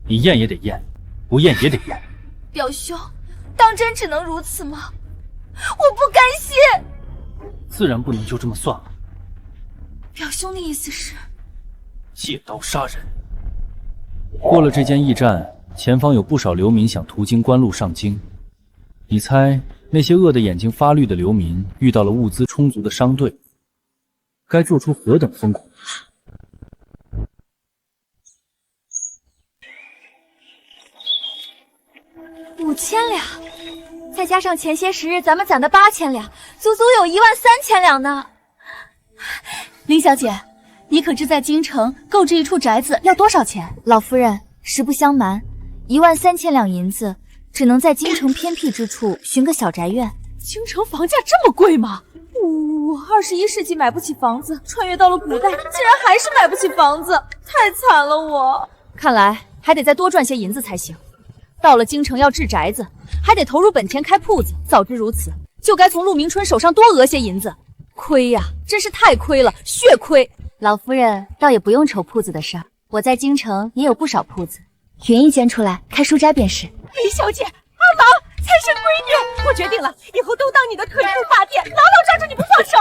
你咽也得咽，不咽也得咽。表兄，当真只能如此吗？我不甘心。自然不能就这么算了。表兄的意思是，借刀杀人。过了这间驿站，前方有不少流民想途经官路上京。你猜那些饿得眼睛发绿的流民遇到了物资充足的商队，该做出何等疯狂的事？5000两，再加上前些时日咱们攒的8000两，足足有13000两呢。林小姐，你可知在京城购置一处宅子要多少钱？老夫人，实不相瞒，13000两银子，只能在京城偏僻之处寻个小宅院。京城房价这么贵吗？21世纪买不起房子，穿越到了古代，竟然还是买不起房子，太惨了我。看来还得再多赚些银子才行。到了京城要置宅子，还得投入本钱开铺子。早知如此，就该从陆明春手上多讹些银子。亏呀，真是太亏了，血亏。老夫人倒也不用愁铺子的事儿，我在京城也有不少铺子，匀一间出来开书斋便是。李小姐，阿郎，财神闺女，我决定了，以后都当你的腿部发电，牢牢抓住你不放手。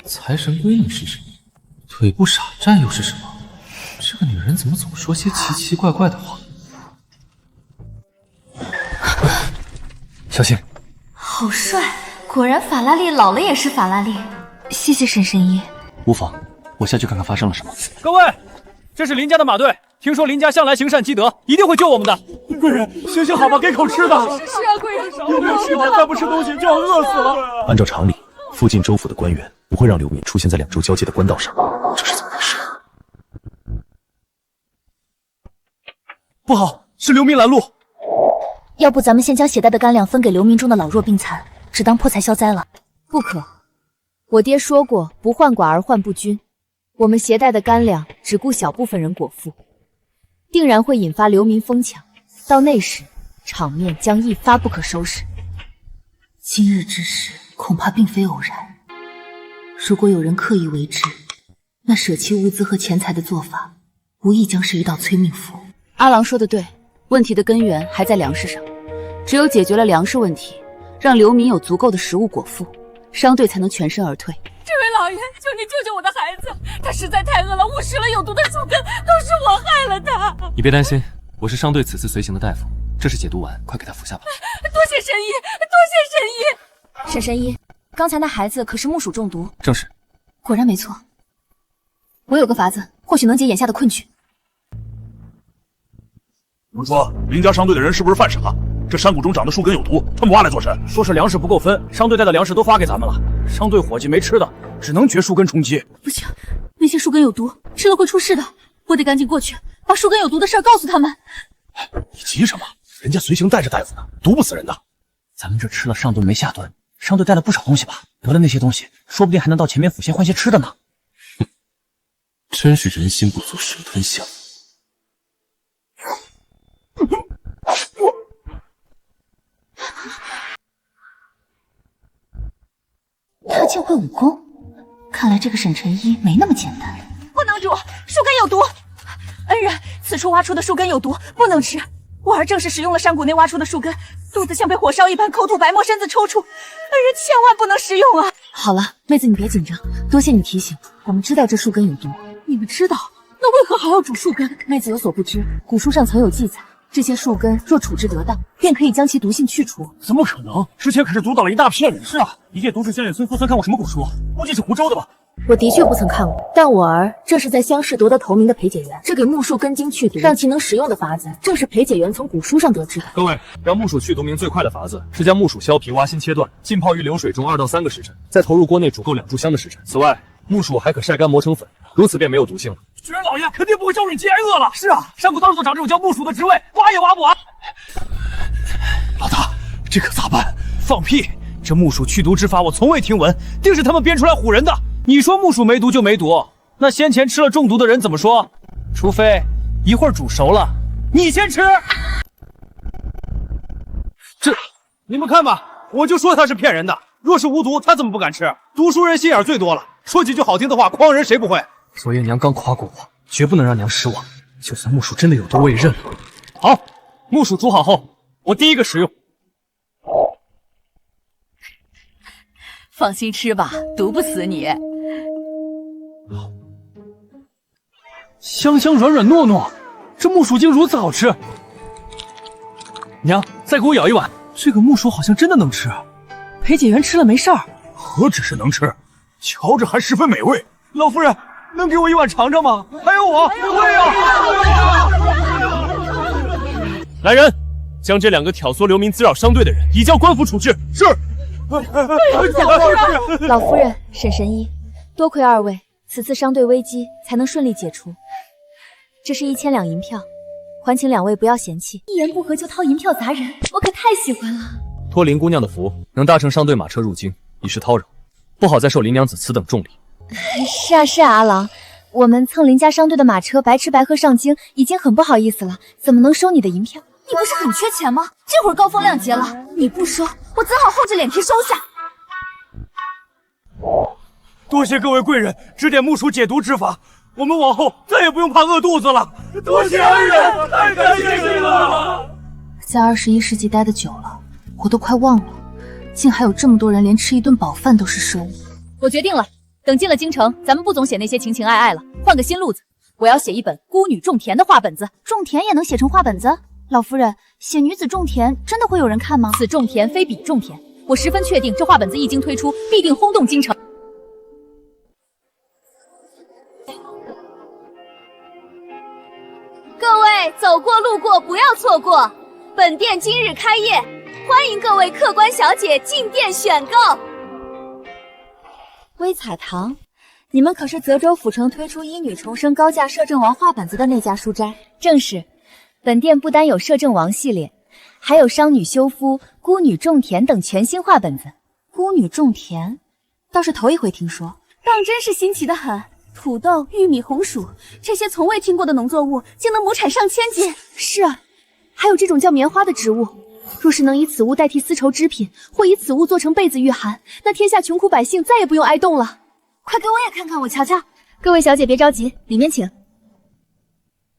财神闺女是什么？腿部傻站又是什么？这个女人怎么总说些奇奇怪怪的话？小心！好帅，果然法拉利老了也是法拉利。谢谢沈神医。无妨，我下去看看发生了什么。各位，这是林家的马队，听说林家向来行善积德，一定会救我们的。贵人，行行好吧，给口吃的。是啊，贵人，有没有吃的？再不吃东西就要饿死了。按照常理，附近州府的官员不会让流民出现在2州交界的官道上，这是怎么回事？不好，是流民拦路。要不咱们先将携带的干粮分给流民中的老弱病残，只当破财消灾了。不可，我爹说过，不患寡而患不均。我们携带的干粮只顾小部分人果腹，定然会引发流民疯抢，到那时场面将一发不可收拾。今日之事恐怕并非偶然，如果有人刻意为之，那舍弃物资和钱财的做法，无疑将是一道催命符。阿郎说的对，问题的根源还在粮食上，只有解决了粮食问题，让流民有足够的食物果腹，商队才能全身而退。这位老爷，求你救救我的孩子，他实在太饿了，误食了有毒的树根，都是我害了他。你别担心，我是商队此次随行的大夫，这是解毒丸，快给他服下吧。多谢神医，多谢神医。沈神医，刚才那孩子可是木薯中毒？正是。果然没错。我有个法子，或许能解眼下的困局。我说，林家商队的人是不是犯傻？这山谷中长的树根有毒，他们挖来做甚？说是粮食不够分，商队带的粮食都发给咱们了，商队伙计没吃的，只能掘树根充饥。不行，那些树根有毒，吃了会出事的。我得赶紧过去，把树根有毒的事告诉他们。你急什么？人家随行带着大夫呢，毒不死人的。咱们这吃了上顿没下顿，商队带了不少东西吧？得了那些东西，说不定还能到前面府县换些吃的呢。哼，真是人心不足蛇吞象。他竟会武功，看来这个沈晨一没那么简单。不能煮，树根有毒。恩人，此处挖出的树根有毒，不能吃。我儿正是使用了山谷内挖出的树根，肚子像被火烧一般，口吐白沫，身子抽搐。恩人千万不能食用啊！好了，妹子你别紧张，多谢你提醒，我们知道这树根有毒。你们知道，那为何还要煮树根？妹子有所不知，古书上曾有记载，这些树根若处置得当，便可以将其毒性去除。怎么可能？之前可是毒倒了一大片人。是啊，一介都市乡野村夫村看过什么古书？估计是湖州的吧。我的确不曾看过，但我儿正是在乡试夺得头名的裴解元，这给木树根茎去毒，让其能食用的法子，正是裴解元从古书上得知的。各位，让木薯去毒名最快的法子是将木薯削皮、挖心、切断，浸泡于流水中2到3个时辰，再投入锅内煮够2炷香的时辰。此外，木薯还可晒干磨成粉，如此便没有毒性了。巨人老爷肯定不会招忍饥挨饿了。是啊，山谷到处长这种叫木薯的植物，挖也挖不完。老大，这可咋办？放屁！这木薯去毒之法我从未听闻，定是他们编出来唬人的。你说木薯没毒就没毒，那先前吃了中毒的人怎么说？除非一会儿煮熟了，你先吃。这，你们看吧，我就说他是骗人的。若是无毒，他怎么不敢吃？读书人心眼最多了，说几句好听的话，诓人谁不会？昨夜娘刚夸过我，绝不能让娘失望。就算木薯真的有毒，我也认了。好，木薯煮好后，我第一个食用。放心吃吧，毒不死你。香香软软糯糯，这木薯竟如此好吃。娘，再给我舀一碗。这个木薯好像真的能吃。裴解元吃了没事儿，何止是能吃，瞧着还十分美味。老夫人，能给我一碗尝尝吗？还有我，我也要。来人，将这2个挑唆流民滋扰商队的人移交官府处置。是。老夫人，沈神医，多亏2位，此次商队危机才能顺利解除。这是1000两银票，还请2位不要嫌弃。一言不合就掏银票砸人，我可太喜欢了。托林姑娘的福，能搭乘商队马车入京，以示叨扰，不好再受林娘子此等重礼。是啊，阿郎，我们蹭林家商队的马车白吃白喝上京，已经很不好意思了，怎么能收你的银票？你不是很缺钱吗？这会儿高风亮节了，你不收，我怎好厚着脸皮收下？多谢各位贵人指点木薯解毒之法，我们往后再也不用怕饿肚子了。多谢恩人，太感谢你了。在21世纪待得久了，我都快忘了，竟还有这么多人连吃一顿饱饭都是奢物。我决定了，等进了京城，咱们不总写那些情情爱爱了，换个新路子。我要写一本孤女种田的画本子。种田也能写成画本子？老夫人，写女子种田真的会有人看吗？此种田非彼种田，我十分确定这画本子一经推出，必定轰动京城。各位走过路过不要错过，本店今日开业，欢迎各位客官小姐进店选购。微彩堂，你们可是泽州府城推出医女重生高价摄政王画本子的那家书斋？正是，本店不单有摄政王系列，还有商女修夫、孤女种田等全新画本子。孤女种田，倒是头一回听说，当真是新奇的很。土豆、玉米、红薯，这些从未听过的农作物，竟能亩产上千斤。是啊，还有这种叫棉花的植物，若是能以此物代替丝绸织品，或以此物做成被子御寒，那天下穷苦百姓再也不用挨冻了。快给我也看看，我瞧瞧。各位小姐别着急，里面请。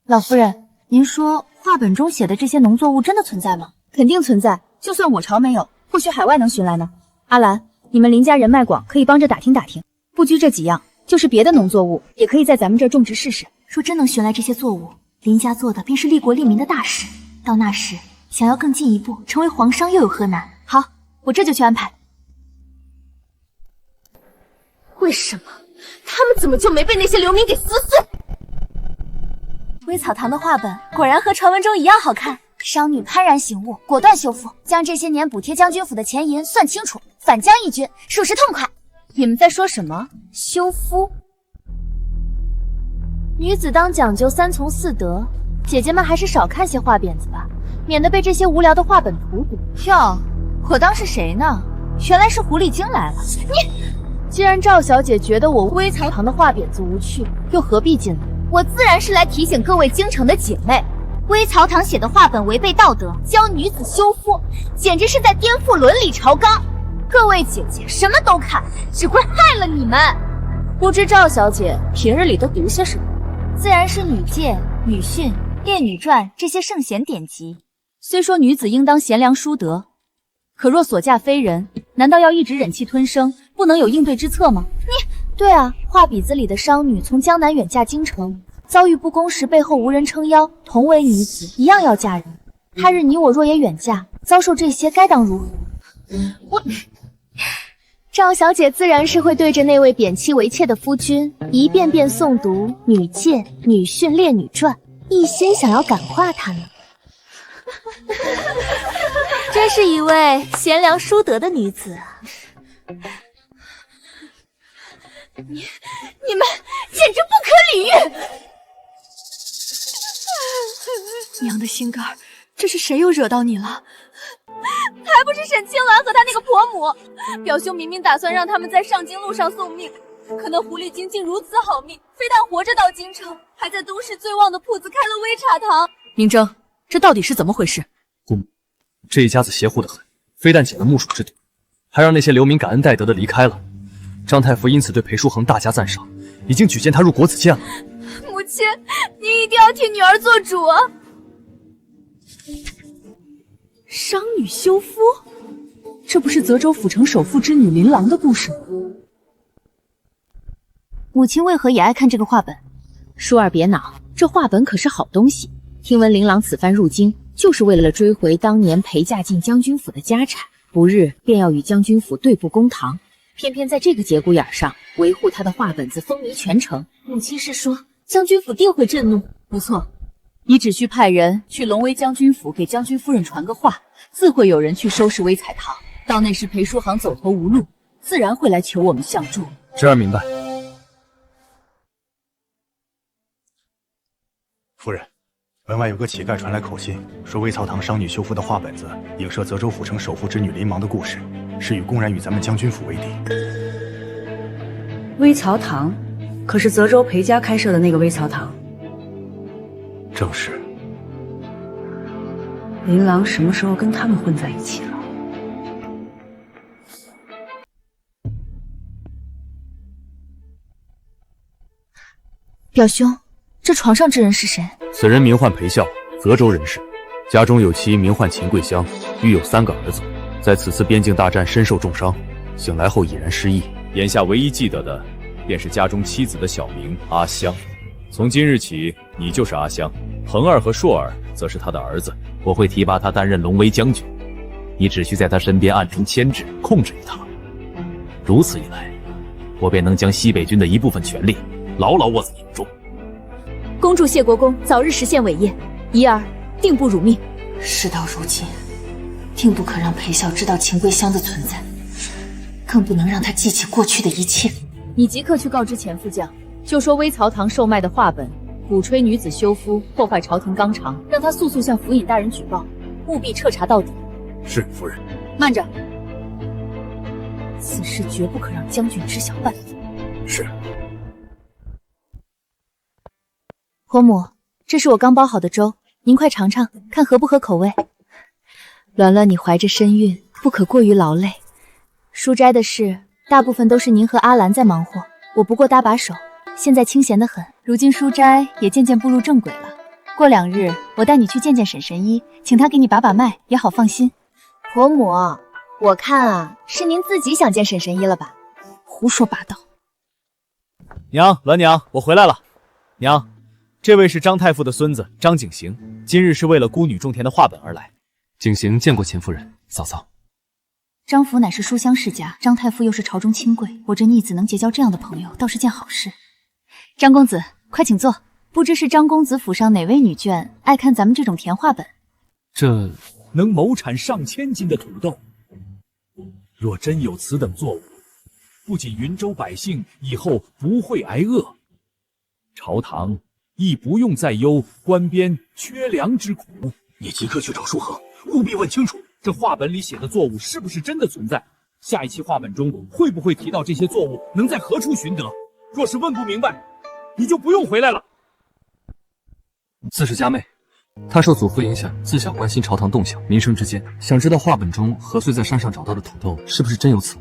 老夫人，您说画本中写的这些农作物真的存在吗？肯定存在，就算我朝没有，或许海外能寻来呢。阿兰，你们林家人脉广，可以帮着打听打听。不拘这几样，就是别的农作物，也可以在咱们这儿种植试试。若真能寻来这些作物，林家做的便是利国利民的大事。到那时，想要更进一步成为皇商，又有何难？好，我这就去安排。为什么他们怎么就没被那些流民给撕碎？微草堂的画本果然和传闻中一样好看。商女幡然醒悟，果断修复，将这些年补贴将军府的钱银算清楚，反将一军，属实痛快。你们在说什么？修夫？女子当讲究3从4德，姐姐们还是少看些画匾子吧，免得被这些无聊的画本荼毒。哟，我当是谁呢？原来是狐狸精来了。既然赵小姐觉得我微草堂的画匾子无趣，又何必进来？我自然是来提醒各位京城的姐妹，微草堂写的画本违背道德，教女子修夫，简直是在颠覆伦理朝纲。各位姐姐什么都看，只会害了你们。不知赵小姐平日里都读些什么？自然是女诫、女训、列女传这些圣贤典籍。虽说女子应当贤良淑德，可若所嫁非人，难道要一直忍气吞声，不能有应对之策吗？对啊，画笔子里的商女从江南远嫁京城，遭遇不公时背后无人撑腰，同为女子，一样要嫁人。他日你我若也远嫁，遭受这些，该当如何？赵小姐自然是会对着那位贬妻为妾的夫君，一遍遍诵读女诫、女训、列女传，一心想要感化他呢。真是一位贤良淑德的女子啊！你们简直不可理喻！娘的心肝，这是谁又惹到你了？还不是沈清鸾和他那个婆母，表兄明明打算让他们在上京路上送命，可那狐狸精竟如此好命，非但活着到京城，还在都市最旺的铺子开了微茶堂。明征，这到底是怎么回事？姑母，这一家子邪乎得很，非但解了木薯之毒，还让那些流民感恩戴德的离开了。张太傅因此对裴叔恒大加赞赏，已经举荐他入国子监了。母亲，您一定要替女儿做主啊！商女修夫，这不是泽州府城首富之女琳琅的故事吗？母亲为何也爱看这个画本？舒儿别恼，这画本可是好东西。听闻琳琅此番入京，就是为了追回当年陪嫁进将军府的家产，不日便要与将军府对簿公堂。偏偏在这个节骨眼上，维护他的画本子风靡全城。母亲是说，将军府定会震怒。不错，你只需派人去龙威将军府给将军夫人传个话，自会有人去收拾微彩堂。到那时裴书航走投无路，自然会来求我们相助。侄儿明白。夫人，门外有个乞丐传来口信，说微草堂商女修复的画本子影射泽州府城首富之女林芒的故事，是公然与咱们将军府为敌。微草堂，可是泽州裴家开设的那个微草堂？正是。琳琅什么时候跟他们混在一起了？表兄，这床上之人是谁？此人名唤裴笑，泽州人士，家中有妻名唤秦桂香，育有3个儿子，在此次边境大战身受重伤，醒来后已然失忆。眼下唯一记得的，便是家中妻子的小名阿香。从今日起，你就是阿香，恒儿和硕儿则是他的儿子。我会提拔他担任龙威将军，你只需在他身边暗中牵制、控制他。如此一来，我便能将西北军的一部分权力牢牢握在手中。恭祝谢国公早日实现伟业，怡儿定不辱命。事到如今，定不可让裴笑知道秦桂香的存在，更不能让他记起过去的一切。你即刻去告知前副将，就说微曹堂售卖的画本鼓吹女子休夫，破坏朝廷纲常，让他速速向府尹大人举报，务必彻查到底。是夫人。慢着，此事绝不可让将军知晓半分。是。婆母，这是我刚煲好的粥，您快尝尝，看合不合口味。鸾鸾，你怀着身孕，不可过于劳累。书斋的事，大部分都是您和阿兰在忙活，我不过搭把手，现在清闲得很。如今书斋也渐渐步入正轨了，过2日我带你去见见沈神医，请他给你把把脉，也好放心。婆母，我看啊，是您自己想见沈神医了吧？胡说八道！娘，鸾娘，我回来了。娘，这位是张太傅的孙子张景行，今日是为了孤女种田的画本而来。景行见过秦夫人，嫂嫂。张府乃是书香世家，张太傅又是朝中亲贵，我这逆子能结交这样的朋友，倒是件好事。张公子，快请坐。不知是张公子府上哪位女眷爱看咱们这种田画本？这能亩产上千斤的土豆，若真有此等作物，不仅云州百姓以后不会挨饿，朝堂亦不用再忧官边缺粮之苦。你即刻去找书恒，务必问清楚这画本里写的作物是不是真的存在。下一期画本中会不会提到这些作物能在何处寻得？若是问不明白，你就不用回来了。自是家妹，她受祖父影响，自小关心朝堂动向、民生之间，想知道画本中何遂在山上找到的土豆是不是真有此物。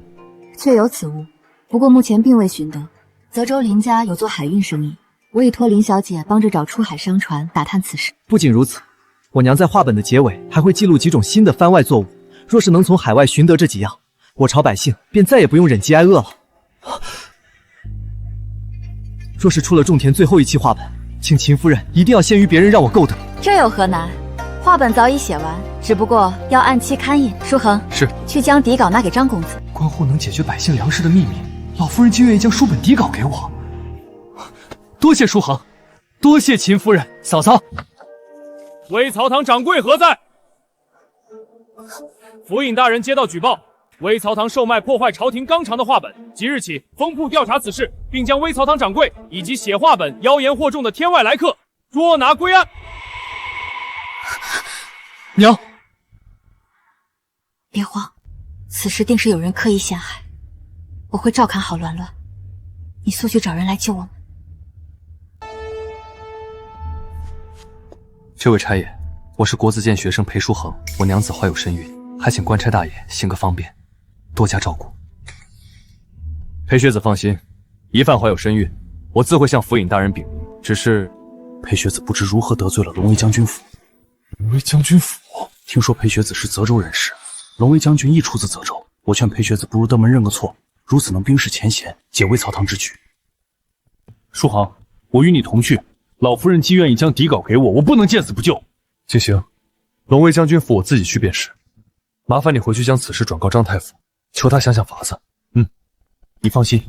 确有此物，不过目前并未寻得。泽州林家有做海运生意，我已托林小姐帮着找出海商船打探此事。不仅如此，我娘在画本的结尾还会记录几种新的番外作物，若是能从海外寻得这几样，我朝百姓便再也不用忍饥挨饿了。若是出了种田最后一期画本，请秦夫人一定要先于别人，让我够得。这有何难？画本早已写完，只不过要按期刊印。书恒，是去将底稿拿给张公子。关乎能解决百姓粮食的秘密，老夫人竟愿意将书本底稿给我。多谢书恒，多谢秦夫人。嫂嫂，微曹堂掌柜何在？府尹大人接到举报，微曹堂售卖破坏朝廷纲常的画本，即日起封铺调查此事，并将微曹堂掌柜以及写画本妖言惑众的天外来客捉拿归案。娘，别慌，此事定是有人刻意陷害，我会照看好鸾鸾，你速去找人来救我们。这位差爷，我是国子监学生裴书恒，我娘子怀有身孕，还请官差大爷行个方便，多加照顾。裴学子放心，一旦怀有身孕，我自会向府尹大人禀明。只是裴学子不知如何得罪了龙威将军府。龙威将军府，听说裴学子是泽州人士，龙威将军亦出自泽州。我劝裴学子不如登门认个错，如此能冰释前嫌，解微曹堂之局。书恒，我与你同去。老夫人既愿意将底稿给我，我不能见死不救。景行，龙威将军府我自己去便是。麻烦你回去将此事转告张太傅，求他想想法子。你放心。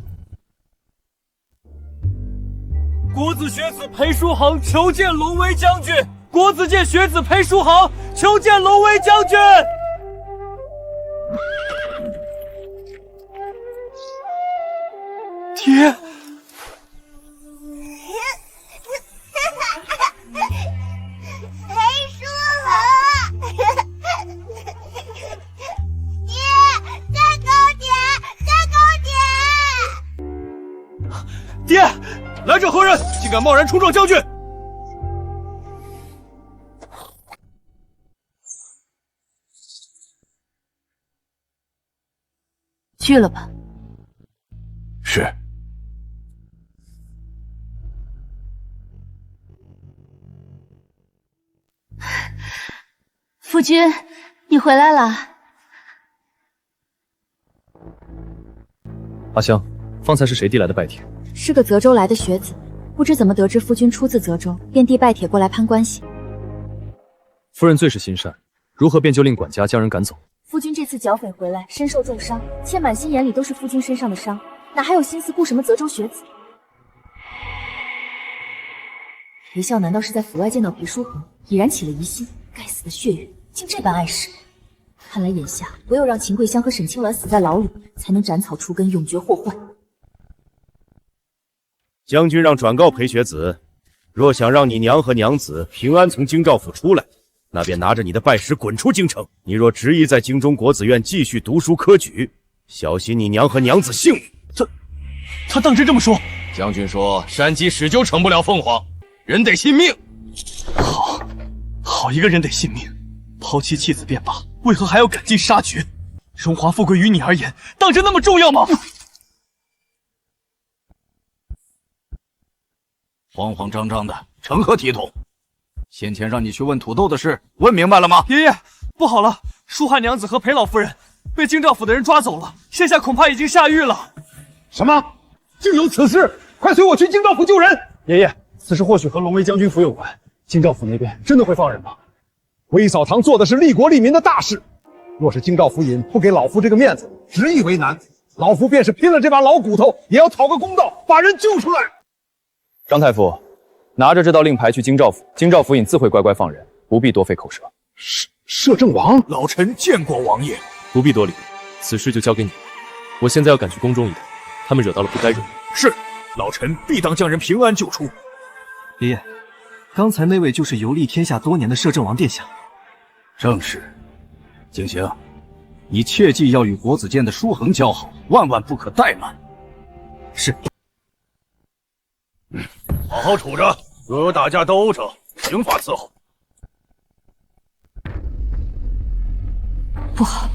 国子学子裴叔恒求见龙威将军。国子监学子裴叔恒求见龙威将军。爹。爹，来者何人？竟敢贸然冲撞将军！去了吧。是。夫君，你回来了。阿香，方才是谁递来的拜帖？是个泽州来的学子，不知怎么得知夫君出自泽州，便递拜帖过来攀关系。夫人最是心善，如何便就令管家将人赶走？夫君这次剿匪回来，身受重伤，妾满心眼里都是夫君身上的伤，哪还有心思顾什么泽州学子？裴笑难道是在府外见到裴叔恒，已然起了疑心？该死的血缘，竟这般碍事！看来眼下唯有让秦桂香和沈清鸾死在牢里，才能斩草除根，永绝祸患。将军让转告裴学子，若想让你娘和娘子平安从京兆府出来，那便拿着你的拜师滚出京城。你若执意在京中国子院继续读书科举，小心你娘和娘子性命。他当真这么说？将军说山鸡始究成不了凤凰，人得信命。好一个人得信命，抛妻弃子便罢，为何还要赶尽杀绝？荣华富贵于你而言，当真那么重要吗？慌慌张张的，成何体统？先前让你去问土豆的事，问明白了吗？爷爷，不好了，舒汉娘子和裴老夫人被京兆府的人抓走了，现下恐怕已经下狱了。什么？竟有此事？快随我去京兆府救人！爷爷，此事或许和龙威将军府有关，京兆府那边真的会放人吗？威嫂堂做的是利国利民的大事，若是京兆府尹不给老夫这个面子，执意为难，老夫便是拼了这把老骨头，也要讨个公道，把人救出来。张太傅，拿着这道令牌去京兆府，京兆府尹自会乖乖放人，不必多费口舌。摄政王，老臣见过王爷。不必多礼，此事就交给你。我现在要赶去宫中一趟，他们惹到了不该惹。是，老臣必当将人平安救出。爷爷，刚才那位就是游历天下多年的摄政王殿下。正是。景行，你切记要与国子监的舒恒交好，万万不可怠慢。是。好好处着，若有打架斗殴者，刑法伺候。不好，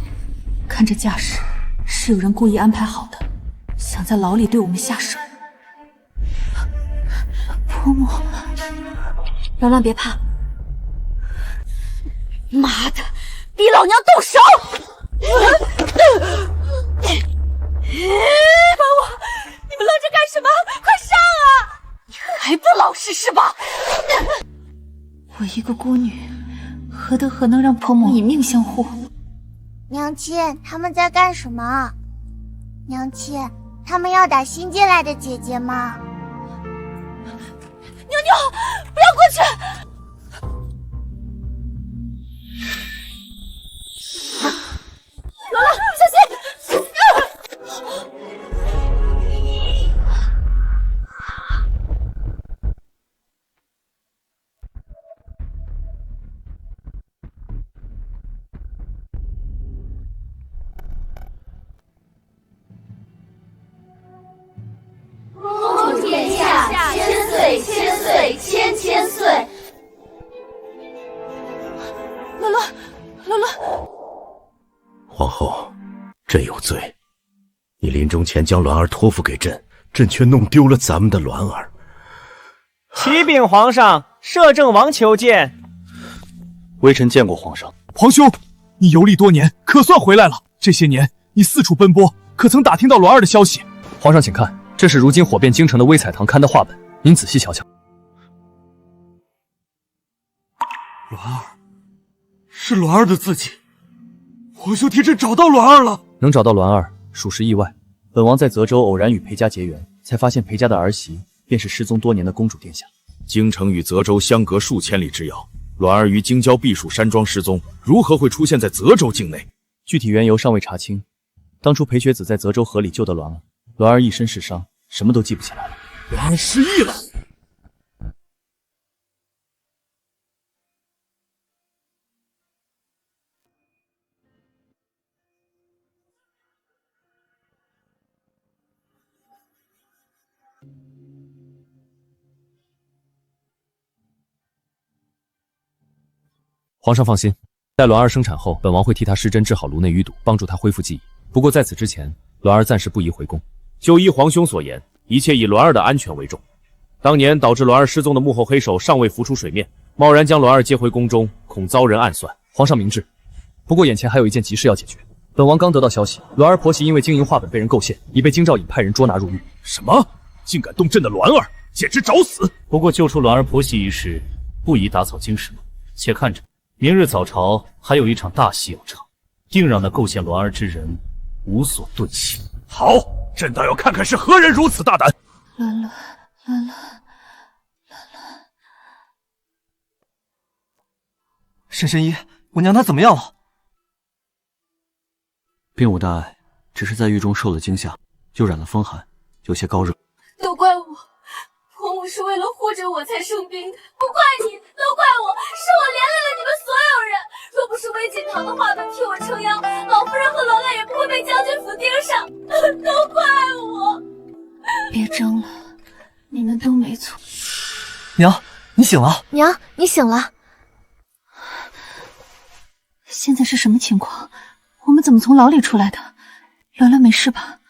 看这架势，是有人故意安排好的，想在牢里对我们下手。婆母，兰兰别怕。妈的，逼老娘动手！帮我！你们愣着干什么？快上啊！你还不老实是吧？我一个孤女，何德何能让婆母以命相护？娘亲，他们在干什么？娘亲，他们要打新进来的姐姐吗？妞妞，不要过去！罗罗，小心！恭祝殿下千岁千岁千千岁！罗罗，罗罗。皇后，朕有罪。你临终前将鸾儿托付给朕，朕却弄丢了咱们的鸾儿。启禀皇上，摄政王求见。微臣见过皇上。皇兄，你游历多年，可算回来了。这些年你四处奔波，可曾打听到鸾儿的消息？皇上请看，这是如今火遍京城的微彩堂刊的话本，您仔细瞧瞧。栾儿，是栾儿的字迹，黄修天真找到栾儿了。能找到栾儿，属实意外。本王在泽州偶然与裴家结缘，才发现裴家的儿媳便是失踪多年的公主殿下。京城与泽州相隔数千里之遥，栾儿于京郊避暑山庄失踪，如何会出现在泽州境内？具体缘由尚未查清。当初裴学子在泽州河里救的栾儿，栾儿一身是伤，什么都记不起来了。栾儿失忆了。皇上放心，待栾儿生产后，本王会替她施针治好颅内淤堵，帮助她恢复记忆。不过在此之前，栾儿暂时不宜回宫。就依皇兄所言，一切以栾儿的安全为重。当年导致栾儿失踪的幕后黑手尚未浮出水面，贸然将栾儿接回宫中，恐遭人暗算。皇上明智，不过眼前还有一件急事要解决。本王刚得到消息，栾儿婆媳因为经营画本被人构陷，已被京兆尹派人捉拿入狱。什么？竟敢动朕的栾儿，简直找死！不过救出栾儿婆媳一事，不宜打草惊蛇。且看着，明日早朝还有一场大戏要唱，定让那构陷栾儿之人无所遁形。好，朕倒要看看是何人如此大胆。兰兰，兰兰，沈神医，我娘她怎么样了？并无大碍，只是在狱中受了惊吓，又染了风寒，有些高热。都怪我，婆母是为了护着我才生病的，不怪你，都怪我，是我连累了你们所有人。若不是魏锦堂的画本替我撑腰，老夫人和栾兰也不会被将军府盯上，都怪我。别争了，你们都没错。娘，你醒了。娘，你醒了。现在是什么情况？我们怎么从牢里出来的？栾兰没事吧？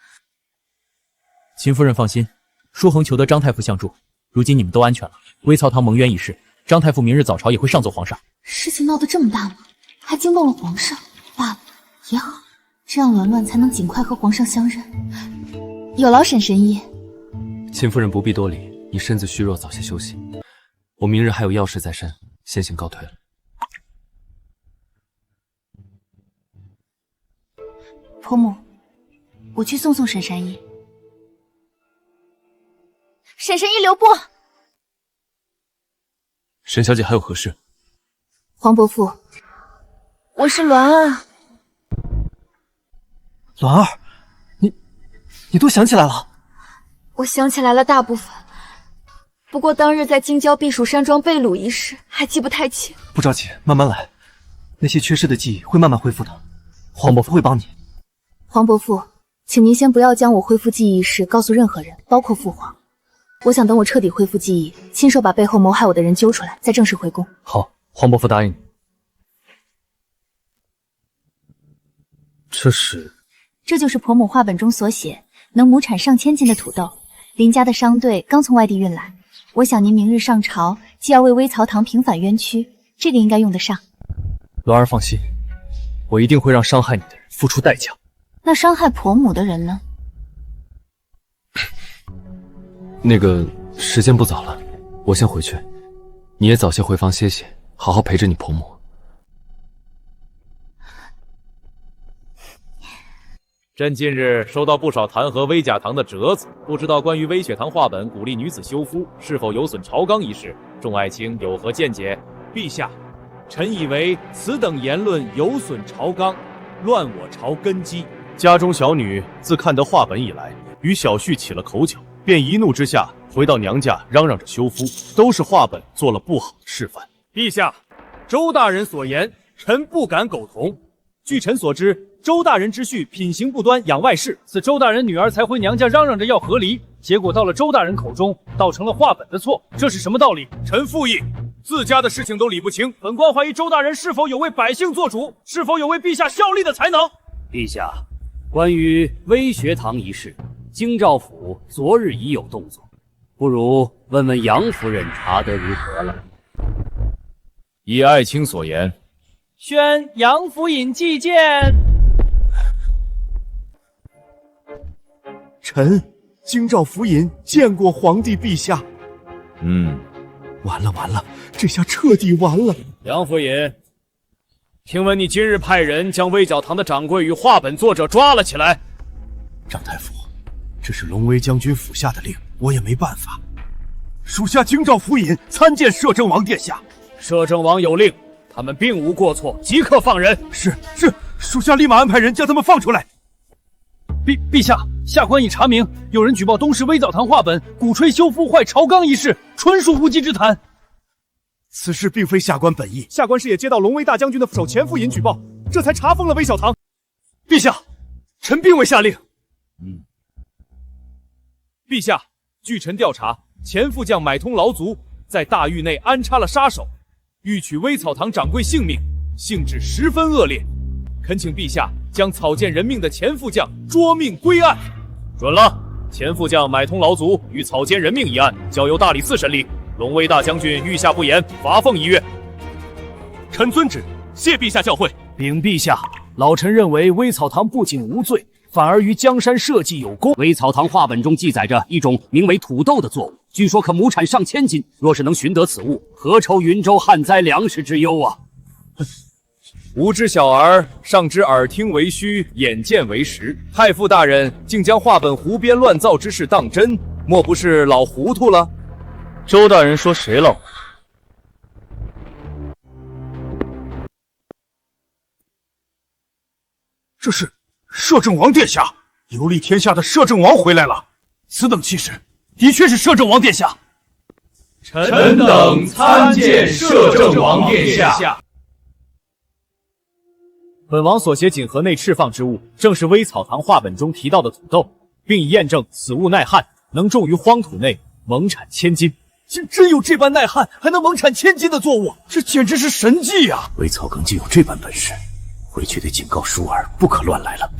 秦夫人放心，舒恒求得张太傅相助，如今你们都安全了。微曹堂蒙冤一事，张太傅明日早朝也会上奏皇上。事情闹得这么大吗？还惊动了皇上。罢了，也好，这样栾乱才能尽快和皇上相认。有劳沈神医。秦夫人不必多礼，你身子虚弱，早些休息。我明日还有要事在身，先行告退了。婆母，我去送沈神医。沈神医留步。沈小姐还有何事？黄伯父，我是栾儿。栾儿，你都想起来了？我想起来了大部分，不过当日在京郊避暑山庄被掳一事还记不太清。不着急，慢慢来，那些缺失的记忆会慢慢恢复的。黄伯父会帮你。黄伯父，请您先不要将我恢复记忆一事告诉任何人，包括父皇。我想等我彻底恢复记忆，亲手把背后谋害我的人揪出来，再正式回宫。好，黄伯父答应你。这就是婆母画本中所写，能亩产上千斤的土豆。林家的商队刚从外地运来，我想您明日上朝，既要为微曹堂平反冤屈，这个应该用得上。栾儿放心，我一定会让伤害你的人付出代价。那伤害婆母的人呢？那个时间不早了，我先回去，你也早些回房歇歇，好好陪着你婆母。朕近日收到不少弹劾微甲堂的折子，不知道关于微血堂画本鼓励女子休夫是否有损朝纲一事，众爱卿有何见解？陛下，臣以为此等言论有损朝纲，乱我朝根基。家中小女自看得画本以来，与小婿起了口角，便一怒之下回到娘家嚷嚷着休夫，都是画本做了不好的示范。陛下，周大人所言，臣不敢苟同。据臣所知，周大人之婿品行不端，养外室，此周大人女儿才回娘家嚷嚷着要和离，结果到了周大人口中，倒成了画本的错，这是什么道理？臣复议，自家的事情都理不清，本官怀疑周大人是否有为百姓做主，是否有为陛下效力的才能。陛下，关于微学堂一事，京兆府昨日已有动作，不如问问杨夫人查得如何了？依爱卿所言，宣杨府尹觐见。臣京兆府尹见过皇帝陛下。完了，这下彻底完了。梁府尹，听闻你今日派人将微教堂的掌柜与画本作者抓了起来。张太傅，这是龙威将军府下的令，我也没办法。属下京兆府尹参见摄政王殿下。摄政王有令，他们并无过错，即刻放人。是，属下立马安排人将他们放出来。陛下，下官已查明，有人举报东市微澡堂画本鼓吹修复坏朝纲一事，纯属无稽之谈。此事并非下官本意，下官是也接到龙威大将军的副手钱副尹举报，这才查封了微小堂。陛下，臣并未下令。陛下，据臣调查，钱副将买通劳族，在大狱内安插了杀手，欲取微草堂掌柜性命，性质十分恶劣，恳请陛下将草菅人命的钱副将捉命归案。准了，钱副将买通劳族与草菅人命一案交由大理寺审理，龙威大将军御下不严，罚俸1月。臣遵旨，谢陛下教诲。禀陛下，老臣认为微草堂不仅无罪，反而与江山社稷有功。微草堂画本中记载着一种名为土豆的作物，据说可亩产上千斤。若是能寻得此物，何愁云州旱灾粮食之忧啊！无知小儿尚知耳听为虚，眼见为实。太傅大人竟将画本胡编乱造之事当真，莫不是老糊涂了？周大人说谁老？这是摄政王殿下，游历天下的摄政王回来了。此等气势，的确是摄政王殿下。臣等参见摄政王殿下。本王所携锦盒内释放之物，正是微草堂画本中提到的土豆，并已验证此物耐旱，能种于荒土内，猛产1000斤。真有这般耐旱还能猛产1000斤的作物，这简直是神迹啊！微草梗竟有这般本事，回去得警告舒儿，不可乱来了。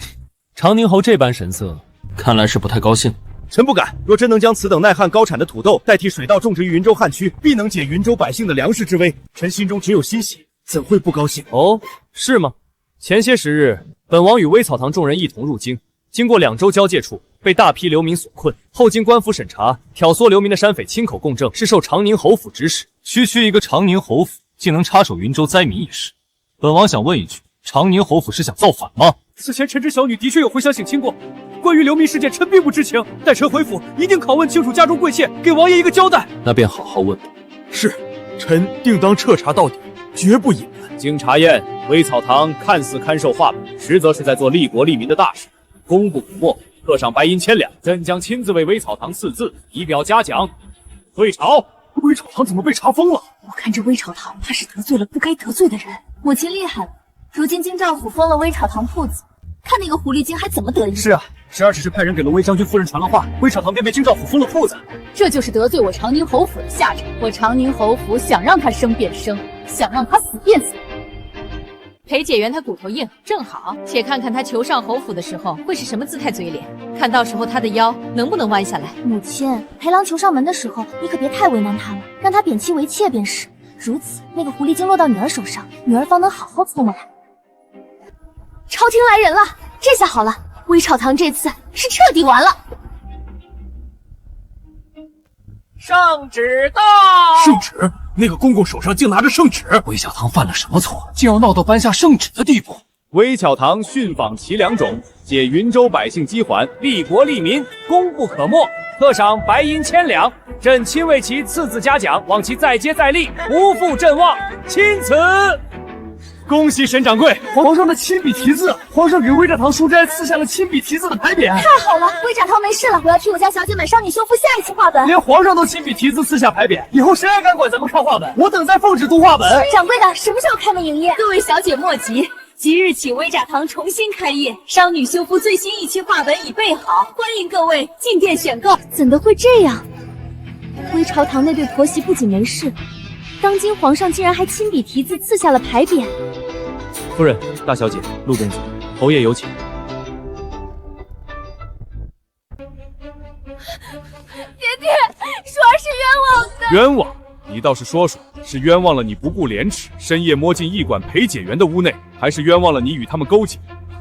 长宁侯这般神色，看来是不太高兴。臣不敢，若真能将此等耐旱高产的土豆代替水稻种植于云州旱区，必能解云州百姓的粮食之危。臣心中只有欣喜，怎会不高兴？哦，是吗？前些时日，本王与微草堂众人一同入京，经过2州交界处，被大批流民所困。后经官府审查，挑唆流民的山匪亲口供证，是受长宁侯府指使。区一个长宁侯府，竟能插手云州灾民一事，本王想问一句：长宁侯府是想造反吗？此前陈知小女的确有回乡省亲过，关于流民事件，臣并不知情。待臣回府，一定拷问清楚家中贵妾，给王爷一个交代。那便好好问吧。是，臣定当彻查到底，绝不隐瞒。经查验，微草堂看似看守画本，实则是在做利国利民的大事，功不可没，刻上白银1000两。朕将亲自为微草堂赐字，以表嘉奖。退朝！微草堂怎么被查封了？我看这微草堂怕是得罪了不该得罪的人。母亲厉害了，如今京兆府封了微草堂铺子，看那个狐狸精还怎么得意。是啊，侄儿只是派人给龙威将军夫人传了话，微草堂便被京兆府封了铺子。这就是得罪我长宁侯府的下场。我长宁侯府想让他生便生，想让他死便死。裴解元他骨头硬，正好，且看看他求上侯府的时候会是什么姿态嘴脸，看到时候他的腰能不能弯下来。母亲，裴郎求上门的时候，你可别太为难他了，让他贬妻为妾便是。如此，那个狐狸精落到女儿手上，女儿方能好好搓磨来。朝廷来人了，这下好了，微草堂这次是彻底完了。圣旨到！圣旨？那个公公手上竟拿着圣旨！微小堂犯了什么错，竟要闹到颁下圣旨的地步？微巧堂训仿其良种，解云州百姓饥缓，利国利民，功不可没，特赏白银1000两。朕亲为其赐字嘉奖，望其再接再厉，不负朕望。钦此。恭喜沈掌柜，皇上的亲笔题字，皇上给微茶堂书斋赐下了亲笔题字的牌匾。太好了，微茶堂没事了，我要替我家小姐买少女修复下一期画本。连皇上都亲笔题字赐下牌匾，以后谁还敢管咱们看画本？我等在奉旨读画本。掌柜的，什么时候开门营业？各位小姐莫急，即日起微茶堂重新开业，少女修复最新一期画本已备好，欢迎各位进店选购。怎的会这样？微朝堂那对婆媳不仅没事，当今皇上竟然还亲笔题字赐下了牌匾。夫人、大小姐、陆公子，侯爷有请。爹爹，舒儿是冤枉的。冤枉？你倒是说说，是冤枉了你不顾廉耻，深夜摸进驿馆裴解元的屋内，还是冤枉了你与他们勾结，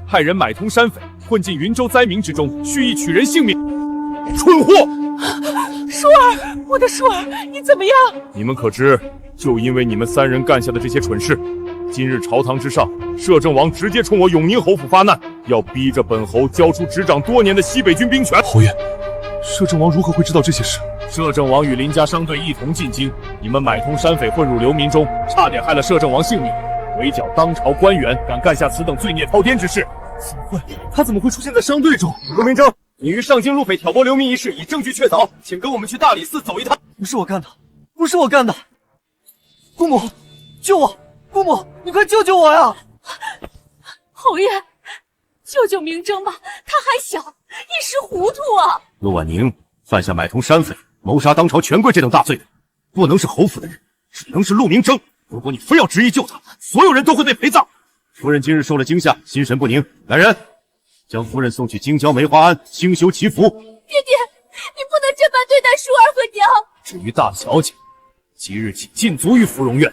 派人买通山匪，混进云州灾民之中，蓄意取人性命？蠢货！舒儿，我的舒儿，你怎么样？你们可知，就因为你们3人干下的这些蠢事，今日朝堂之上，摄政王直接冲我永宁侯府发难，要逼着本侯交出执掌多年的西北军兵权。侯爷，摄政王如何会知道这些事？摄政王与林家商队一同进京，你们买通山匪混入流民中，差点害了摄政王性命，围剿当朝官员，敢干下此等罪孽滔天之事。怎么会？他怎么会出现在商队中？陆明征，你于上京入匪挑拨流民一事已证据确凿，请跟我们去大理寺走一趟。不是我干的，不是我干的！姑母，救我！姑母，你快救救我呀！侯爷，救救明征吧，他还小，一时糊涂啊！陆婉宁犯下买通山匪、谋杀当朝权贵这等大罪的，不能是侯府的人，只能是陆明征。如果你非要执意救他，所有人都会被陪葬。夫人今日受了惊吓，心神不宁，来人，将夫人送去京郊梅花庵清修祈福。爹爹，你不能这般对待舒儿和娘。至于大小姐，即日起禁足于芙蓉院，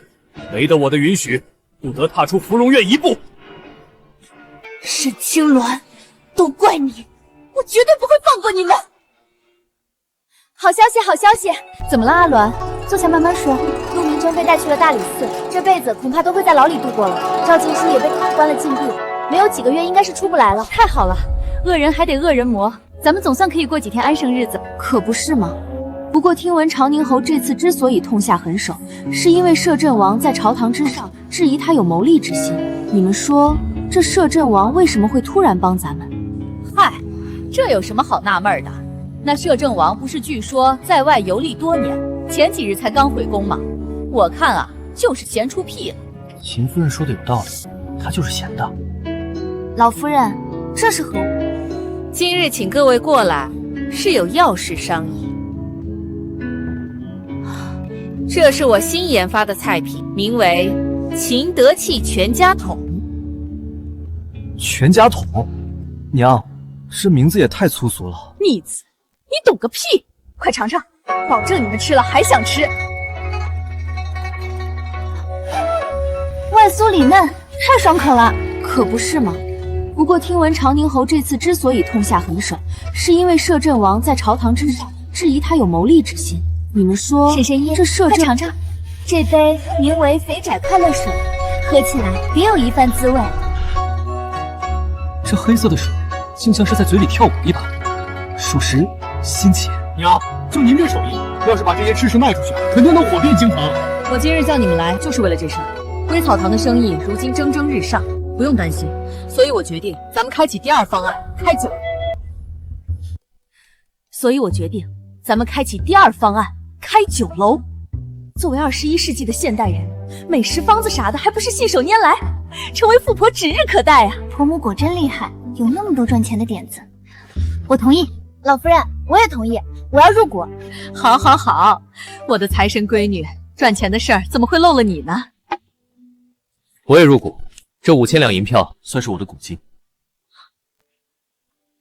没得我的允许，不得踏出芙蓉院一步。沈清鸾，都怪你，我绝对不会放过你们。好消息，好消息！怎么了，阿鸾？坐下慢慢说。陆明征被带去了大理寺，这辈子恐怕都会在牢里度过了。赵晋书也被关了禁闭，没有几个月应该是出不来了。太好了，恶人还得恶人磨，咱们总算可以过几天安生日子，可不是吗？不过听闻长宁侯这次之所以痛下狠手，是因为摄政王在朝堂之上质疑他有谋利之心。你们说，这摄政王为什么会突然帮咱们？嗨，这有什么好纳闷的？那摄政王不是据说在外游历多年，前几日才刚回宫吗？我看啊，就是闲出屁了。秦夫人说的有道理，他就是闲的。老夫人，这是何物？今日请各位过来，是有要事商议。这是我新研发的菜品，名为秦德器全家桶。全家桶？娘，这名字也太粗俗了。逆子，你懂个屁！快尝尝，保证你们吃了还想吃。外酥里嫩，太爽口了，可不是吗？不过听闻长宁侯这次之所以痛下狠手，是因为摄政王在朝堂之上质疑他有谋利之心。你们说，沈神医，这摄政……快尝尝，这杯名为肥窄快乐水，喝起来别有一番滋味。这黑色的水，竟像是在嘴里跳舞一般，属实新奇。娘，就您这手艺，要是把这些吃食卖出去，肯定能火遍京城。我今日叫你们来，就是为了这事。微草堂的生意如今蒸蒸日上，不用担心，所以我决定咱们开启第2方案，开酒。开酒楼。作为21世纪的现代人，美食方子啥的还不是信手拈来，成为富婆指日可待啊！婆母果真厉害，有那么多赚钱的点子。我同意，老夫人，我也同意，我要入股。好，好，好，我的财神闺女，赚钱的事儿怎么会漏了你呢？我也入股，这5000两银票算是我的股金。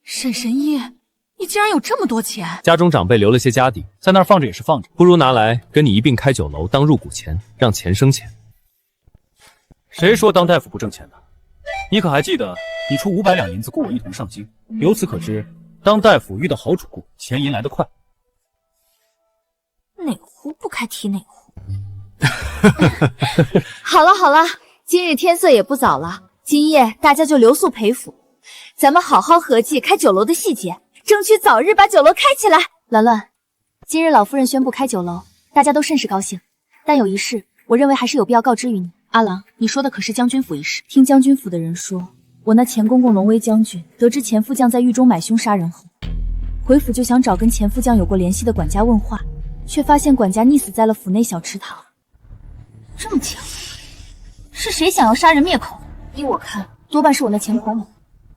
沈神医，你竟然有这么多钱！家中长辈留了些家底，在那儿放着也是放着，不如拿来跟你一并开酒楼当入股钱，让钱生钱。谁说当大夫不挣钱的？你可还记得你出500两银子雇我一同上京？由此可知，当大夫遇到好主顾，钱银来得快。哪壶不开提哪壶。好了好了，今日天色也不早了，今夜大家就留宿裴府，咱们好好合计开酒楼的细节，争取早日把酒楼开起来。鸾鸾，今日老夫人宣布开酒楼，大家都甚是高兴，但有一事，我认为还是有必要告知于你。阿郎，你说的可是将军府一事？听将军府的人说，我那前公公龙威将军得知前副将在狱中买凶杀人后，回府就想找跟前副将有过联系的管家问话，却发现管家溺死在了府内小池塘。这么巧，是谁想要杀人灭口？依我看，多半是我那前婆母。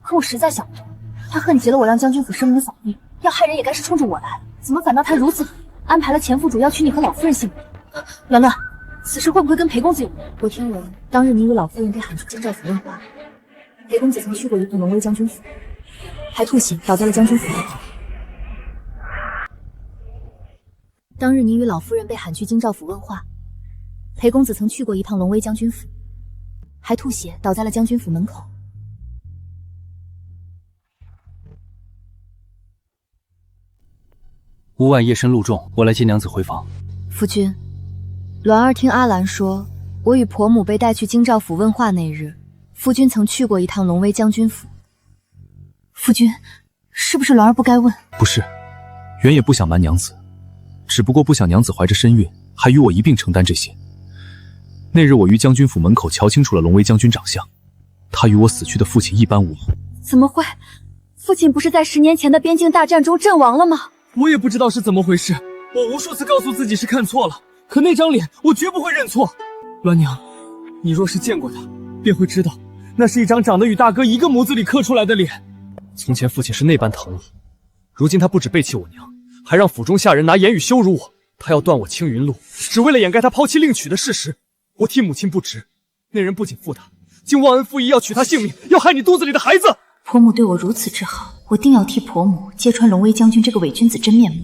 可我实在想不通，他恨极了我让将军府声名扫地，要害人也该是冲着我来，怎么反倒他如此安排了前副主要取你和老夫人性命？鸾鸾，此事会不会跟裴公子有关？我听闻当日你与老夫人被喊去京兆府问话，裴公子曾去过一趟龙威将军府，还吐血倒在了将军府内。当日你与老夫人被喊去京兆府问话，裴公子曾去过一趟龙威将军府，还吐血倒在了将军府门口。屋外夜深路重，我来接娘子回房。夫君，鸾儿听阿兰说，我与婆母被带去京兆府问话那日，夫君曾去过一趟龙威将军府。夫君，是不是鸾儿不该问？不是，原也不想瞒娘子，只不过不想娘子怀着身孕，还与我一并承担这些。那日我于将军府门口瞧清楚了龙威将军长相，他与我死去的父亲一般无二。怎么会？父亲不是在10年前的边境大战中阵亡了吗？我也不知道是怎么回事，我无数次告诉自己是看错了，可那张脸我绝不会认错。鸾娘，你若是见过他，便会知道，那是一张长得与大哥一个模子里刻出来的脸。从前父亲是那般疼我，如今他不止背弃我娘，还让府中下人拿言语羞辱我。他要断我青云路，只为了掩盖他抛妻另娶的事实。我替母亲不值，那人不仅负他，竟忘恩负义，要取他性命，要害你肚子里的孩子。婆母对我如此之好，我定要替婆母揭穿龙威将军这个伪君子真面目。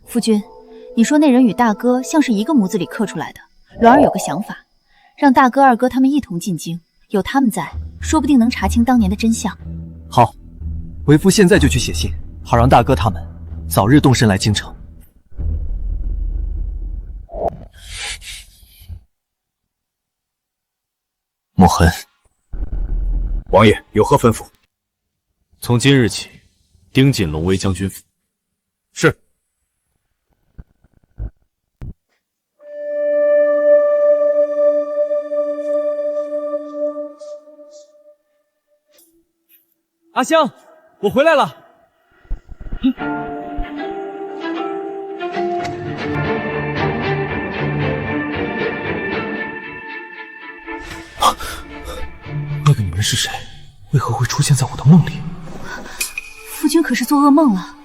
夫君，你说那人与大哥像是一个模子里刻出来的，鸾儿有个想法，让大哥、二哥他们一同进京，有他们在，说不定能查清当年的真相。好，为夫现在就去写信，好让大哥他们早日动身来京城。墨痕，王爷有何吩咐？从今日起，盯紧龙威将军府。是。阿香，我回来了。那个女人是谁？为何会出现在我的梦里？夫君可是做噩梦了？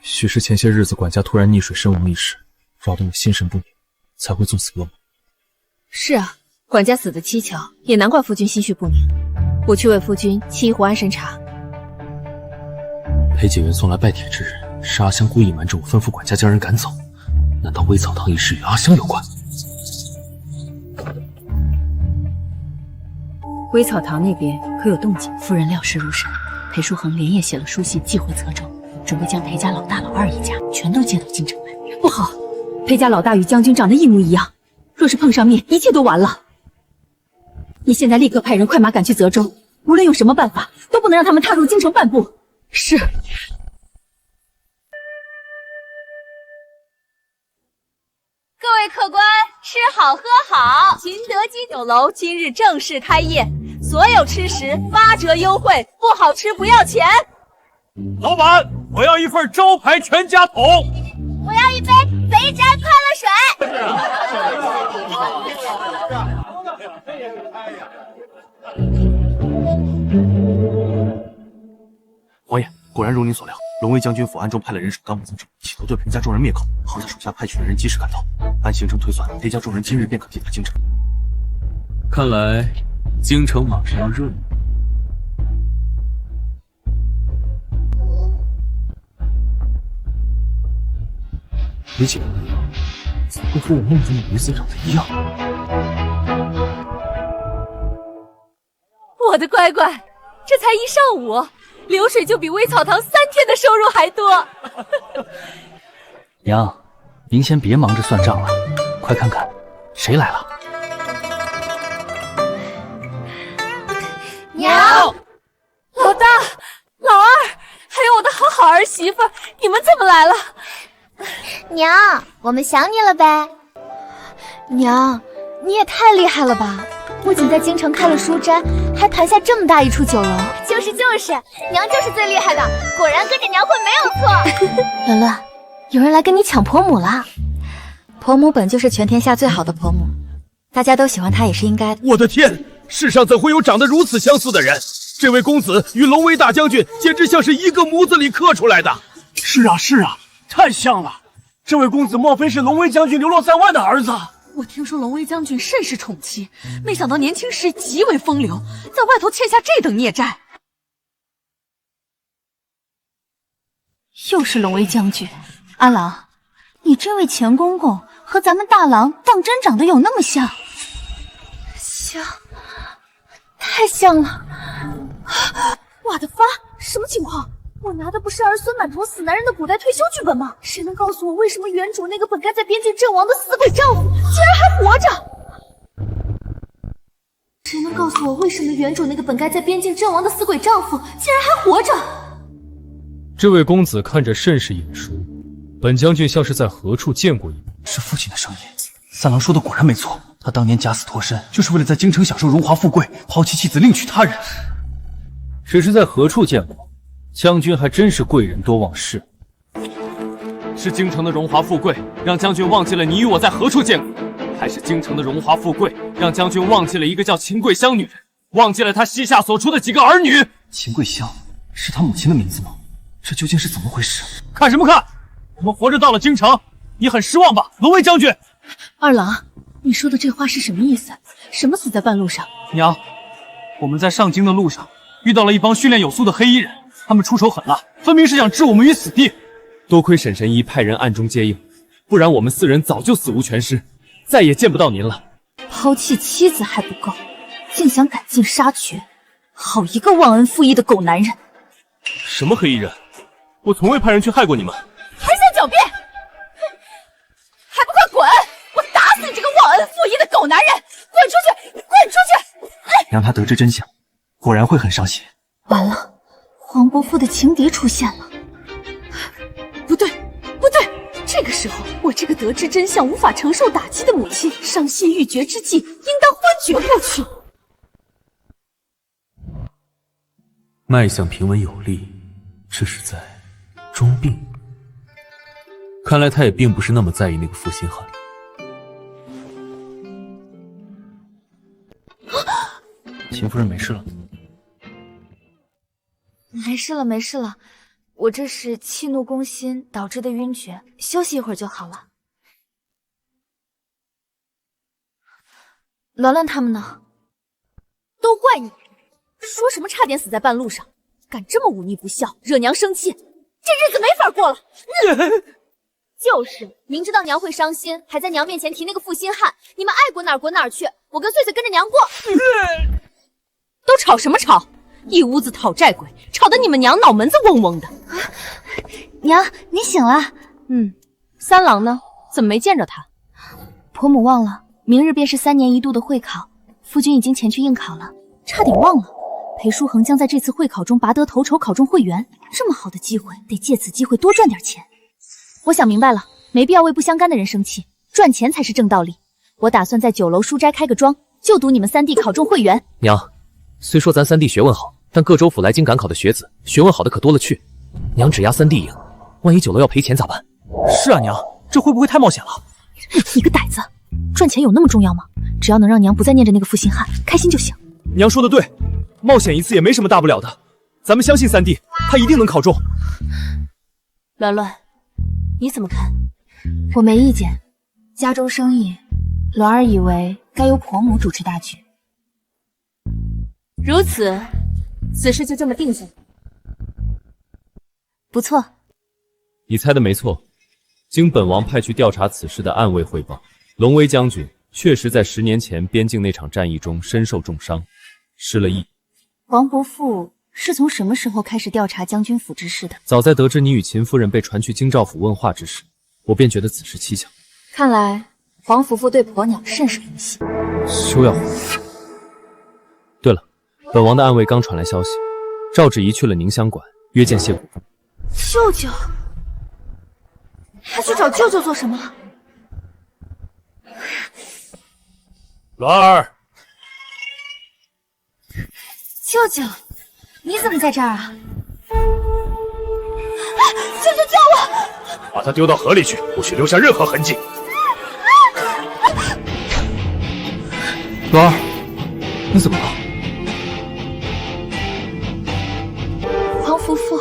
许是前些日子管家突然溺水身亡一事，扰得我心神不宁，才会做此噩梦。是啊，管家死得蹊跷，也难怪夫君心绪不宁。我去为夫君沏一壶安神茶。裴解元送来拜帖之人，是阿香故意瞒着我，吩咐管家将人赶走。难道微草堂一事与阿香有关？微草堂那边可有动静？夫人料事如神，裴叔恒连夜写了书信寄回泽州，准备将裴家老大老二一家全都接到京城来。不好，裴家老大与将军长得一模一样，若是碰上面，一切都完了。你现在立刻派人快马赶去泽州，无论用什么办法，都不能让他们踏入京城半步。是。各位客官，吃好喝好，秦德基酒楼今日正式开业，所有吃食8折优惠，不好吃不要钱。老板，我要一份招牌全家桶。我要一杯肥宅快乐水。王爷，果然如您所料，龙威将军府暗中派了人手当务增正，企图对裴家众人灭口。好在手下派去的人及时赶到，按行程推算，裴家众人今日便可抵达京城。看来京城马上要热闹。裴姐，怎么会和我梦中的女子长得一样？我的乖乖，这才一上午，流水就比微草堂3天的收入还多。娘，您先别忙着算账了，快看看谁来了。娘，老大、老二，还有我的好儿媳妇，你们怎么来了？娘，我们想你了呗。娘，你也太厉害了吧！不仅在京城开了书斋，还盘下这么大一处酒楼。就是，娘就是最厉害的，果然跟着娘混没有错。伦伦，有人来跟你抢婆母了。婆母本就是全天下最好的婆母，大家都喜欢她也是应该的。我的天，世上怎会有长得如此相似的人？这位公子与龙威大将军简直像是一个模子里刻出来的。是啊，太像了。这位公子莫非是龙威将军流落在外的儿子？我听说龙威将军甚是宠妻，没想到年轻时极为风流，在外头欠下这等孽债。又是龙威将军，阿郎，你这位前公公和咱们大郎当真长得有那么像？像，太像了！我的发，什么情况？我拿的不是儿孙满堂死男人的古代退休剧本吗？谁能告诉我为什么原主那个本该在边境阵亡的死鬼丈夫竟然还活着？谁能告诉我为什么原主那个本该在边境阵亡的死鬼丈夫竟然还活着？这位公子看着甚是眼熟，本将军像是在何处见过一般。是父亲的声音。三郎说的果然没错，他当年假死脱身，就是为了在京城享受荣华富贵，抛弃妻子另娶他人。只是在何处见过，将军还真是贵人多忘事。是京城的荣华富贵让将军忘记了你与我在何处见过，还是京城的荣华富贵让将军忘记了一个叫秦桂香女人，忘记了她膝下所出的几个儿女？秦桂香是他母亲的名字吗？这究竟是怎么回事？看什么看？我们活着到了京城，你很失望吧，龙威将军？二郎，你说的这话是什么意思？什么死在半路上？娘，我们在上京的路上遇到了一帮训练有素的黑衣人，他们出手狠辣，分明是想置我们于死地。多亏沈神医派人暗中接应，不然我们4人早就死无全尸，再也见不到您了。抛弃妻子还不够，竟想赶尽杀绝，好一个忘恩负义的狗男人！什么黑衣人？我从未派人去害过你们。还想狡辩？还不快滚！我打死你这个忘恩负义的狗男人！滚出去！滚出去！让他得知真相，果然会很伤心。完了，黄伯父的情敌出现了。不对，不对！这个时候，我这个得知真相无法承受打击的母亲，伤心欲绝之际，应当昏厥过去。脉象平稳有力，这是在装病。看来他也并不是那么在意那个负心汉。秦夫人没事了？没事了，没事了。我这是气怒攻心导致的晕厥，休息一会儿就好了。鸾鸾他们呢？都怪你！说什么差点死在半路上，敢这么忤逆不孝，惹娘生气，这日子没法过了。就是，明知道娘会伤心，还在娘面前提那个负心汉，你们爱滚哪儿滚哪儿去，我跟穗穗跟着娘过。都吵什么吵？一屋子讨债鬼，吵得你们娘脑门子嗡嗡的。娘，你醒了。三郎呢？怎么没见着他？婆母忘了，明日便是3年1度的会考，夫君已经前去应考了。差点忘了，裴书恒将在这次会考中拔得头筹，考中会员。这么好的机会，得借此机会多赚点钱。我想明白了，没必要为不相干的人生气，赚钱才是正道理。我打算在酒楼书斋开个庄，就赌你们3弟考中会员。娘，虽说咱3弟学问好，但各州府来京赶考的学子，学问好的可多了去。娘只押3弟赢，万一酒楼要赔钱咋办？是啊，娘，这会不会太冒险了？你个呆子，赚钱有那么重要吗？只要能让娘不再念着那个负心汉，开心就行。娘说的对，冒险一次也没什么大不了的，咱们相信3弟，他一定能考中。鸾鸾，你怎么看？我没意见。家中生意，鸾儿以为该由婆母主持大局。如此，此事就这么定下。不错，你猜的没错。经本王派去调查此事的暗卫汇报，龙威将军确实在10年前边境那场战役中身受重伤，失了忆。王伯父是从什么时候开始调查将军府之事的？早在得知你与秦夫人被传去京兆府问话之时，我便觉得此事蹊跷。看来黄夫妇对婆娘甚是怜惜。休要胡说。对了，本王的暗卫刚传来消息，赵芷怡去了宁香馆，约见谢国公。舅舅，他去找舅舅做什么？鸾儿，舅舅，你怎么在这儿啊？舅舅救我！把他丢到河里去，不许留下任何痕迹。鸾儿，你怎么了？黄夫妇，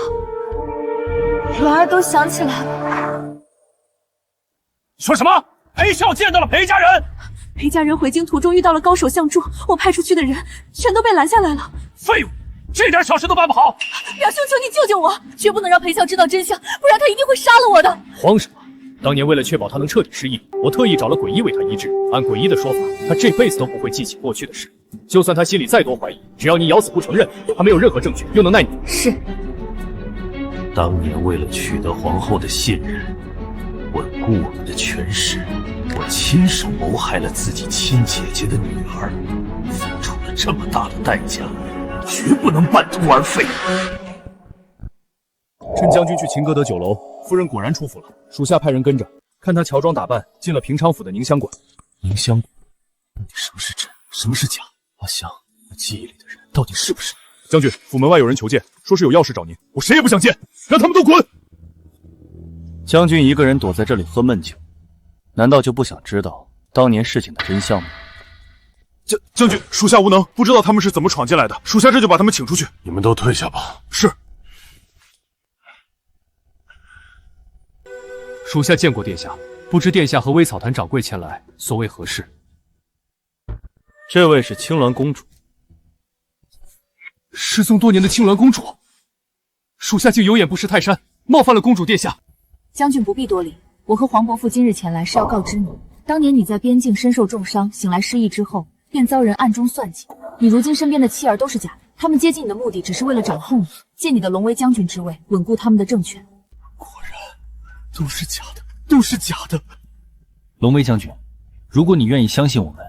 鸾儿都想起来了。说什么？裴少见到了裴家人？裴家人回京途中遇到了高手相助，我派出去的人全都被拦下来了。废物，这点小事都办不好！表兄，求你救救我，绝不能让裴笑知道真相，不然他一定会杀了我的。慌什么？当年为了确保他能彻底失忆，我特意找了鬼医为他医治。按鬼医的说法，他这辈子都不会记起过去的事。就算他心里再多怀疑，只要你咬死不承认，他没有任何证据，又能奈你？是。当年为了取得皇后的信任，稳固我们的权势，我亲手谋害了自己亲姐姐的女儿，付出了这么大的代价，绝不能半途而废。趁将军去秦歌德酒楼，夫人果然出府了，属下派人跟着，看她乔装打扮，进了平昌府的宁香馆。宁香馆，什么是真，什么是假？阿香，我记忆里的人到底是不是你？将军，府门外有人求见，说是有要事找您，我谁也不想见，让他们都滚！将军一个人躲在这里喝闷酒，难道就不想知道当年事情的真相吗？将军，属下无能，不知道他们是怎么闯进来的，属下这就把他们请出去。你们都退下吧。是。属下见过殿下，不知殿下和微草坛掌柜前来，所谓何事？这位是青鸾公主，失踪多年的青鸾公主，属下竟有眼不识泰山，冒犯了公主殿下。将军不必多礼，我和黄伯父今日前来是要告知你，当年你在边境身受重伤，醒来失忆之后，便遭人暗中算计。你如今身边的妻儿都是假的，他们接近你的目的只是为了掌控你，借你的龙威将军之位，稳固他们的政权。都是假的，都是假的。龙威将军，如果你愿意相信我们，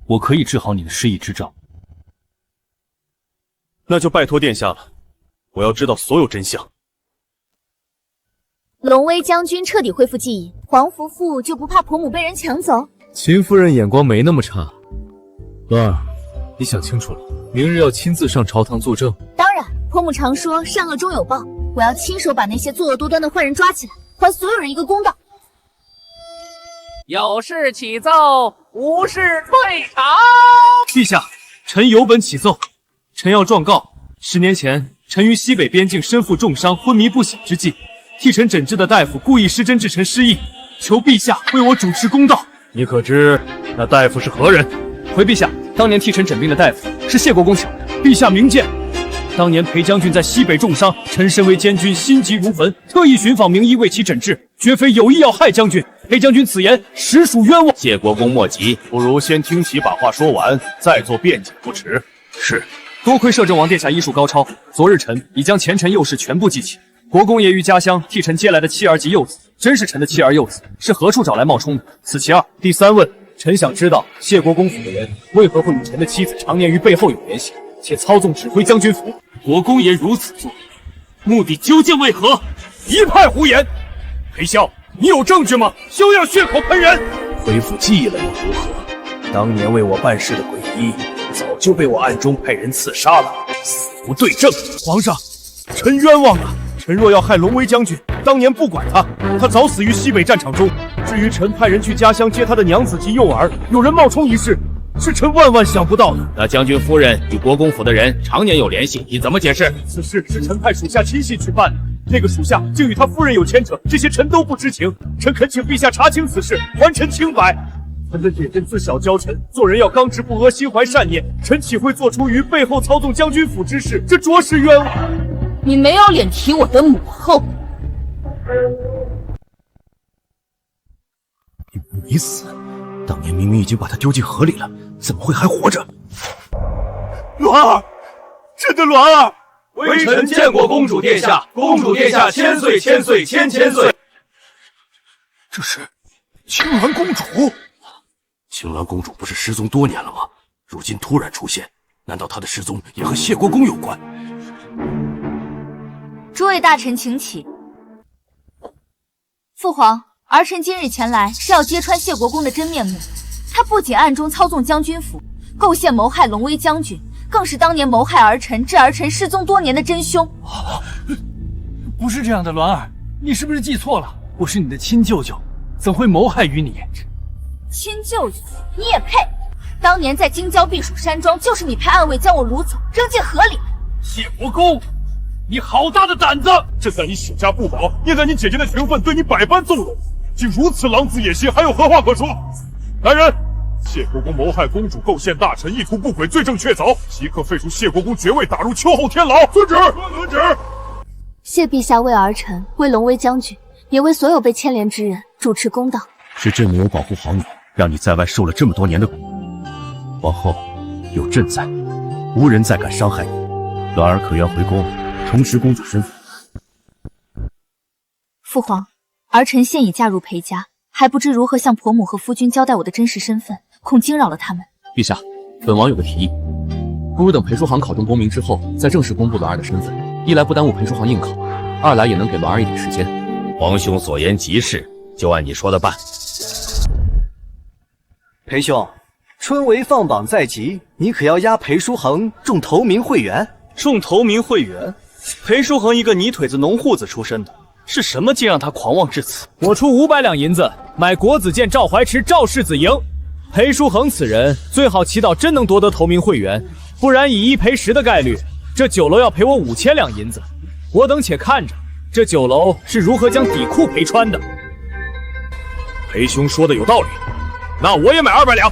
我可以治好你的失忆之症。那就拜托殿下了，我要知道所有真相。龙威将军彻底恢复记忆，黄福父就不怕婆母被人抢走？秦夫人眼光没那么差。鸾儿，你想清楚了，明日要亲自上朝堂作证。当然，婆母常说善恶终有报，我要亲手把那些作恶多端的坏人抓起来，还所有人一个公道。有事起奏，无事退朝。陛下，臣有本起奏。臣要状告，10年前，臣于西北边境身负重伤，昏迷不醒之际，替臣诊治的大夫故意施针致臣失忆，求陛下为我主持公道。你可知那大夫是何人？回陛下，当年替臣诊病的大夫是谢国公请来的。陛下明鉴。当年裴将军在西北重伤，臣身为监军，心急如焚，特意寻访名医为其诊治，绝非有意要害将军。裴将军此言实属冤枉。谢国公莫急，不如先听其把话说完，再做辩解不迟。是，多亏摄政王殿下医术高超，昨日臣已将前尘幼事全部记起。国公爷于家乡替臣接来的妻儿及幼子，真是臣的妻儿幼子，是何处找来冒充的？此其二。第三问，臣想知道谢国公府的人为何会与臣的妻子常年于背后有联系，且操纵指挥将军府？国公爷如此做，目的究竟为何？一派胡言！裴骁，你有证据吗？休要血口喷人！恢复记忆了又如何？当年为我办事的鬼医，早就被我暗中派人刺杀了，死无对证。皇上，臣冤枉啊！臣若要害龙威将军，当年不管他，他早死于西北战场中。至于臣派人去家乡接他的娘子及幼儿，有人冒充一事，是臣万万想不到的。那将军夫人与国公府的人常年有联系，你怎么解释？此事是臣派属下亲信去办的，那个属下竟与他夫人有牵扯，这些臣都不知情。臣恳请陛下查清此事，还臣清白。臣的姐姐自小教臣，做人要刚直不阿，心怀善念，臣岂会做出于背后操纵将军府之事？这着实冤枉。你没有脸提我的母后。没死，当年明明已经把他丢进河里了，怎么会还活着？鸾儿，朕的鸾儿！微臣见过公主殿下，公主殿下千岁千岁千千岁。这是青鸾公主。青鸾公主不是失踪多年了吗？如今突然出现，难道她的失踪也和谢国公有关？诸位大臣请起。父皇，儿臣今日前来是要揭穿谢国公的真面目。他不仅暗中操纵将军府，构陷谋害龙威将军，更是当年谋害儿臣、致儿臣失踪多年的真凶。不是这样的，鸾儿，你是不是记错了？我是你的亲舅舅，怎会谋害于你？亲舅舅，你也配？当年在京郊避暑山庄，就是你派暗卫将我掳走，扔进河里。谢国公，你好大的胆子！这在你史家不保，念在你姐姐的情分，对你百般纵容，竟如此狼子野心，还有何话可说？来人！谢国公谋害公主，构陷大臣，意图不轨，罪证确凿，即刻废除谢国公爵位，打入秋后天牢。遵旨！遵旨！谢陛下为儿臣、为龙威将军，也为所有被牵连之人主持公道。是朕没有保护好你，让你在外受了这么多年的苦。往后有朕在，无人再敢伤害你。鸾儿可愿回宫，重拾公主身份？父皇，儿臣现已嫁入裴家，还不知如何向婆母和夫君交代我的真实身份，恐惊扰了他们。陛下，本王有个提议，不如等裴叔航考中功名之后，再正式公布栾儿的身份，一来不耽误裴叔航应考，二来也能给栾儿一点时间。皇兄所言极是，就按你说的办。裴兄，春闱放榜在即，你可要押裴叔恒中头名会员？中头名会员？裴叔恒一个泥腿子农户子出身的，是什么竟让他狂妄至此？我出500两银子买国子监赵怀池赵世子营。裴叔恒此人最好祈祷真能夺得头名会员，不然以1赔10的概率，这酒楼要赔我5000两银子。我等且看着这酒楼是如何将底裤赔穿的。裴兄说的有道理，那我也买200两，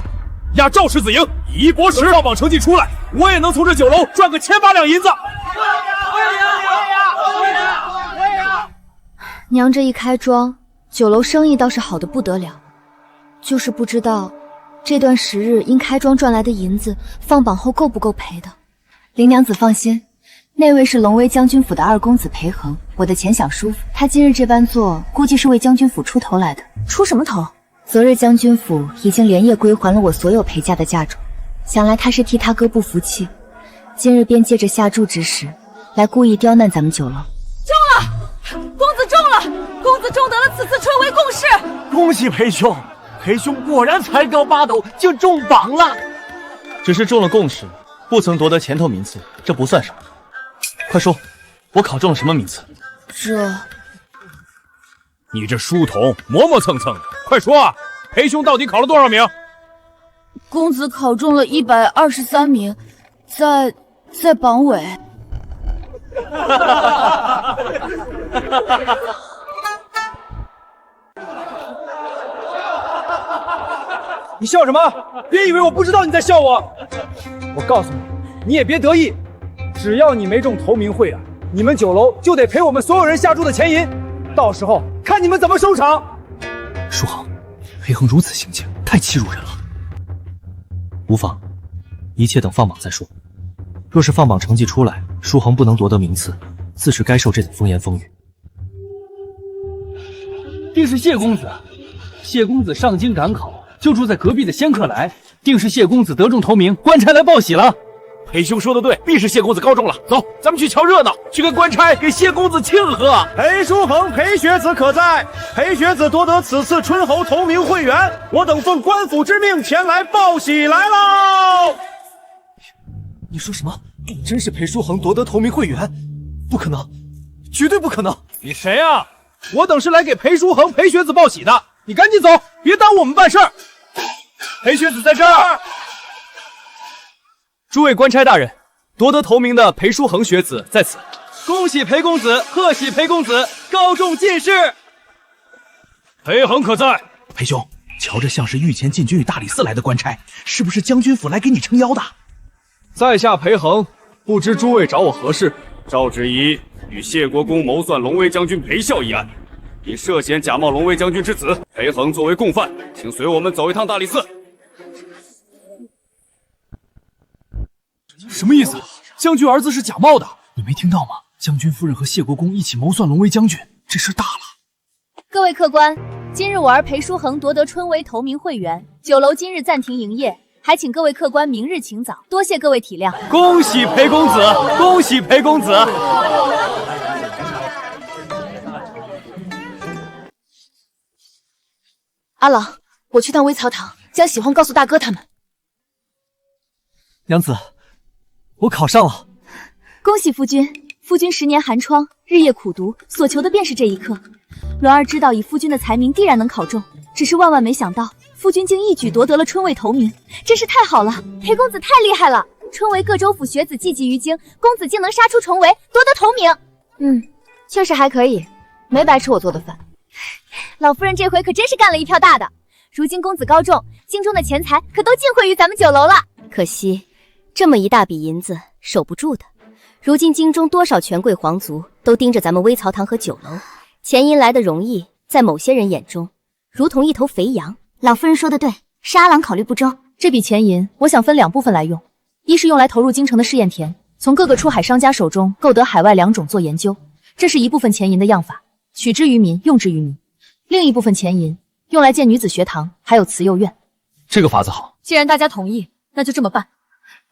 押赵世子营，以1搏10。放榜成绩出来，我也能从这酒楼赚个1800两银子。娘这一开庄，酒楼生意倒是好的不得了，就是不知道这段时日因开庄赚来的银子，放榜后够不够赔的。林娘子放心，那位是龙威将军府的2公子裴恒，我的前小叔父，他今日这般做，估计是为将军府出头来的。出什么头？昨日将军府已经连夜归还了我所有裴家的嫁妆，想来他是替他哥不服气，今日便借着下注之时，来故意刁难咱们酒楼。中了！公子中了！公子中得了此次春闱贡士！恭喜裴兄！裴兄果然才高八斗，就中榜了。只是中了贡士，不曾夺得前头名次，这不算什么。快说，我考中了什么名次？你这书童磨磨蹭蹭的，快说啊！裴兄到底考了多少名？公子考中了123名，在榜尾。你笑什么？别以为我不知道你在笑我。我告诉你，你也别得意，只要你没中头名会员，你们酒楼就得赔我们所有人下注的钱银，到时候看你们怎么收场。舒恒，裴恒如此行径，太欺辱人了。无妨，一切等放榜再说。若是放榜成绩出来，舒恒不能夺得名次，自是该受这等风言风语。定是谢公子，谢公子上京赶考，就住在隔壁的仙客来，定是谢公子得中头名，官差来报喜了。裴兄说的对，必是谢公子高中了。走，咱们去瞧热闹，去跟官差给谢公子庆贺。裴叔恒、裴学子可在？裴学子夺得此次春侯头名会员，我等奉官府之命前来报喜来喽！你说什么？真是裴叔恒夺得头名会员？不可能，绝对不可能！你谁啊？我等是来给裴叔恒、裴学子报喜的，你赶紧走，别耽误我们办事儿。裴学子在这儿。诸位官差大人，夺得头名的裴叔恒学子在此，恭喜裴公子，贺喜裴公子高中进士。裴恒可在？裴兄，瞧着像是御前禁军与大理寺来的官差，是不是将军府来给你撑腰的？在下裴恒，不知诸位找我何事？赵之仪与谢国公谋算龙威将军裴孝一案，因涉嫌假冒龙威将军之子，裴恒作为共犯，请随我们走一趟大理寺。什么意思？将军儿子是假冒的，你没听到吗？将军夫人和谢国公一起谋算龙威将军，这事大了。各位客官，今日我儿裴叔恒夺得春闱头名会员，酒楼今日暂停营业，还请各位客官明日请早，多谢各位体谅。恭喜裴公子，恭喜裴公子！阿郎，我去趟微草堂，将喜欢告诉大哥他们。娘子，我考上了，恭喜夫君！夫君10年寒窗，日夜苦读，所求的便是这一刻。鸾儿知道以夫君的才名，必然能考中，只是万万没想到，夫君竟一举夺得了春闱头名，真是太好了！裴公子太厉害了！春闱各州府学子济济于京，公子竟能杀出重围，夺得头名。确实还可以，没白吃我做的饭。老夫人这回可真是干了一票大的。如今公子高中，京中的钱财可都尽汇于咱们酒楼了。可惜，这么一大笔银子守不住的。如今京中多少权贵皇族都盯着咱们微草堂和酒楼，钱银来的容易，在某些人眼中，如同一头肥羊。老夫人说的对，是阿郎考虑不周。这笔钱银，我想分2部分来用，一是用来投入京城的试验田，从各个出海商家手中购得海外良种做研究，这是一部分钱银的样法。取之于民，用之于民。另一部分钱银用来建女子学堂，还有慈幼院。这个法子好。既然大家同意，那就这么办。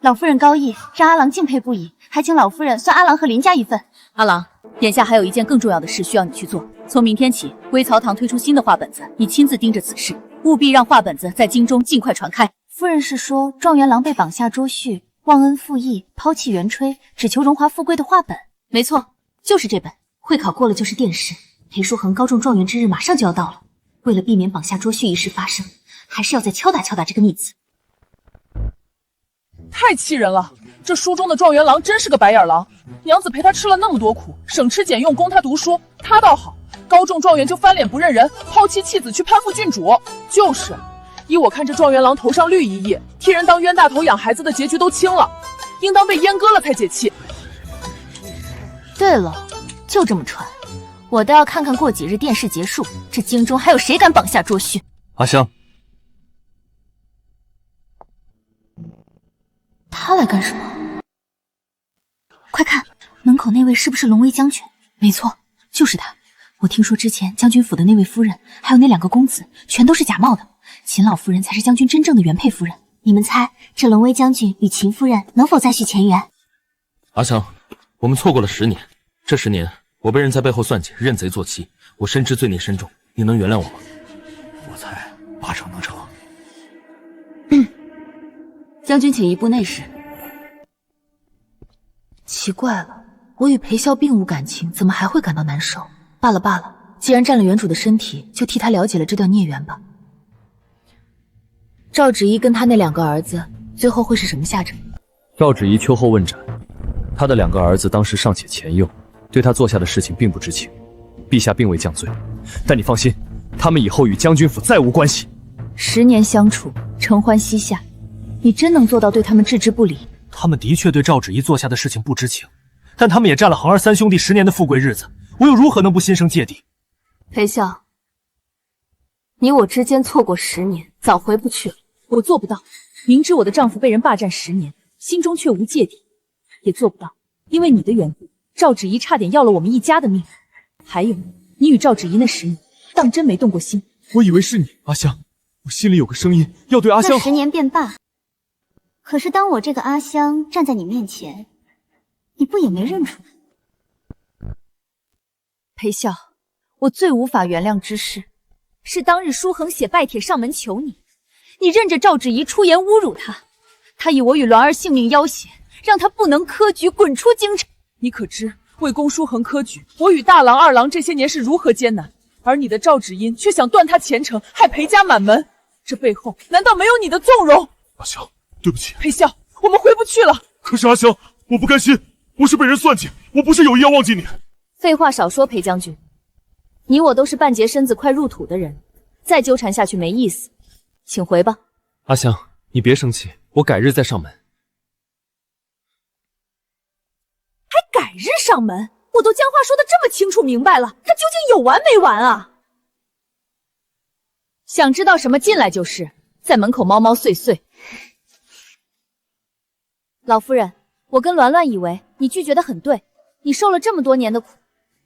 老夫人高义，让阿郎敬佩不已，还请老夫人算阿郎和林家一份。阿郎，眼下还有一件更重要的事需要你去做。从明天起，微曹堂推出新的画本子，你亲自盯着此事，务必让画本子在京中尽快传开。夫人是说状元郎被绑下捉婿，忘恩负义，抛弃元炊，只求荣华富贵的画本？没错，就是这本。会考过了就是殿试，裴书恒高中状元之日马上就要到了，为了避免绑下捉婿一事发生，还是要再敲打敲打这个逆子。太气人了！这书中的状元郎真是个白眼狼，娘子陪他吃了那么多苦，省吃俭用供他读书，他倒好，高中状元就翻脸不认人，抛妻弃子去攀附郡主。就是，依我看这状元郎头上绿一役，替人当冤大头养孩子的结局都清了，应当被阉割了才解气。对了，就这么传，我倒要看看过几日殿试结束，这京中还有谁敢绑下捉婿。阿香，他来干什么？快看，门口那位是不是龙威将军？没错，就是他。我听说之前将军府的那位夫人，还有那2个公子，全都是假冒的，秦老夫人才是将军真正的原配夫人。你们猜，这龙威将军与秦夫人能否再续前缘？阿香，我们错过了10年，这10年我被人在背后算计，认贼作妻，我深知罪孽深重，你能原谅我吗？我猜8成能成。将军请移步内室。奇怪了，我与裴笑并无感情，怎么还会感到难受？罢了罢了，既然占了原主的身体，就替他了解了这段孽缘吧。赵芷怡跟他那2个儿子，最后会是什么下场？赵芷怡秋后问斩，他的2个儿子当时尚且前幼，对他做下的事情并不知情，陛下并未降罪。但你放心，他们以后与将军府再无关系。10年相处，承欢膝下，你真能做到对他们置之不理？他们的确对赵芷怡做下的事情不知情，但他们也占了恒儿3兄弟10年的富贵日子，我又如何能不心生芥蒂？裴笑，你我之间错过10年，早回不去了。我做不到，明知我的丈夫被人霸占10年，心中却无芥蒂，也做不到，因为你的缘故，赵芷怡差点要了我们一家的命。还有，你与赵芷怡那10年，当真没动过心？我以为是你，阿香，我心里有个声音要对阿香好。那10年便罢，可是当我这个阿香站在你面前，你不也没认出来？裴笑，我最无法原谅之事，是当日书恒写拜帖上门求你，你任着赵芷怡出言侮辱他，他以我与鸾儿性命要挟，让他不能科举，滚出京城。你可知为公书恒科举，我与大郎、二郎这些年是如何艰难，而你的赵芷茵却想断他前程，害裴家满门，这背后难道没有你的纵容？阿香，对不起。裴笑，我们回不去了。可是阿香，我不甘心，我是被人算计，我不是有意要忘记你。废话少说，裴将军，你我都是半截身子快入土的人，再纠缠下去没意思，请回吧。阿香，你别生气，我改日再上门。还改日上门？我都将话说得这么清楚明白了，他究竟有完没完啊？想知道什么进来就是，在门口毛毛碎碎。老夫人，我跟鸾鸾以为你拒绝得很对，你受了这么多年的苦，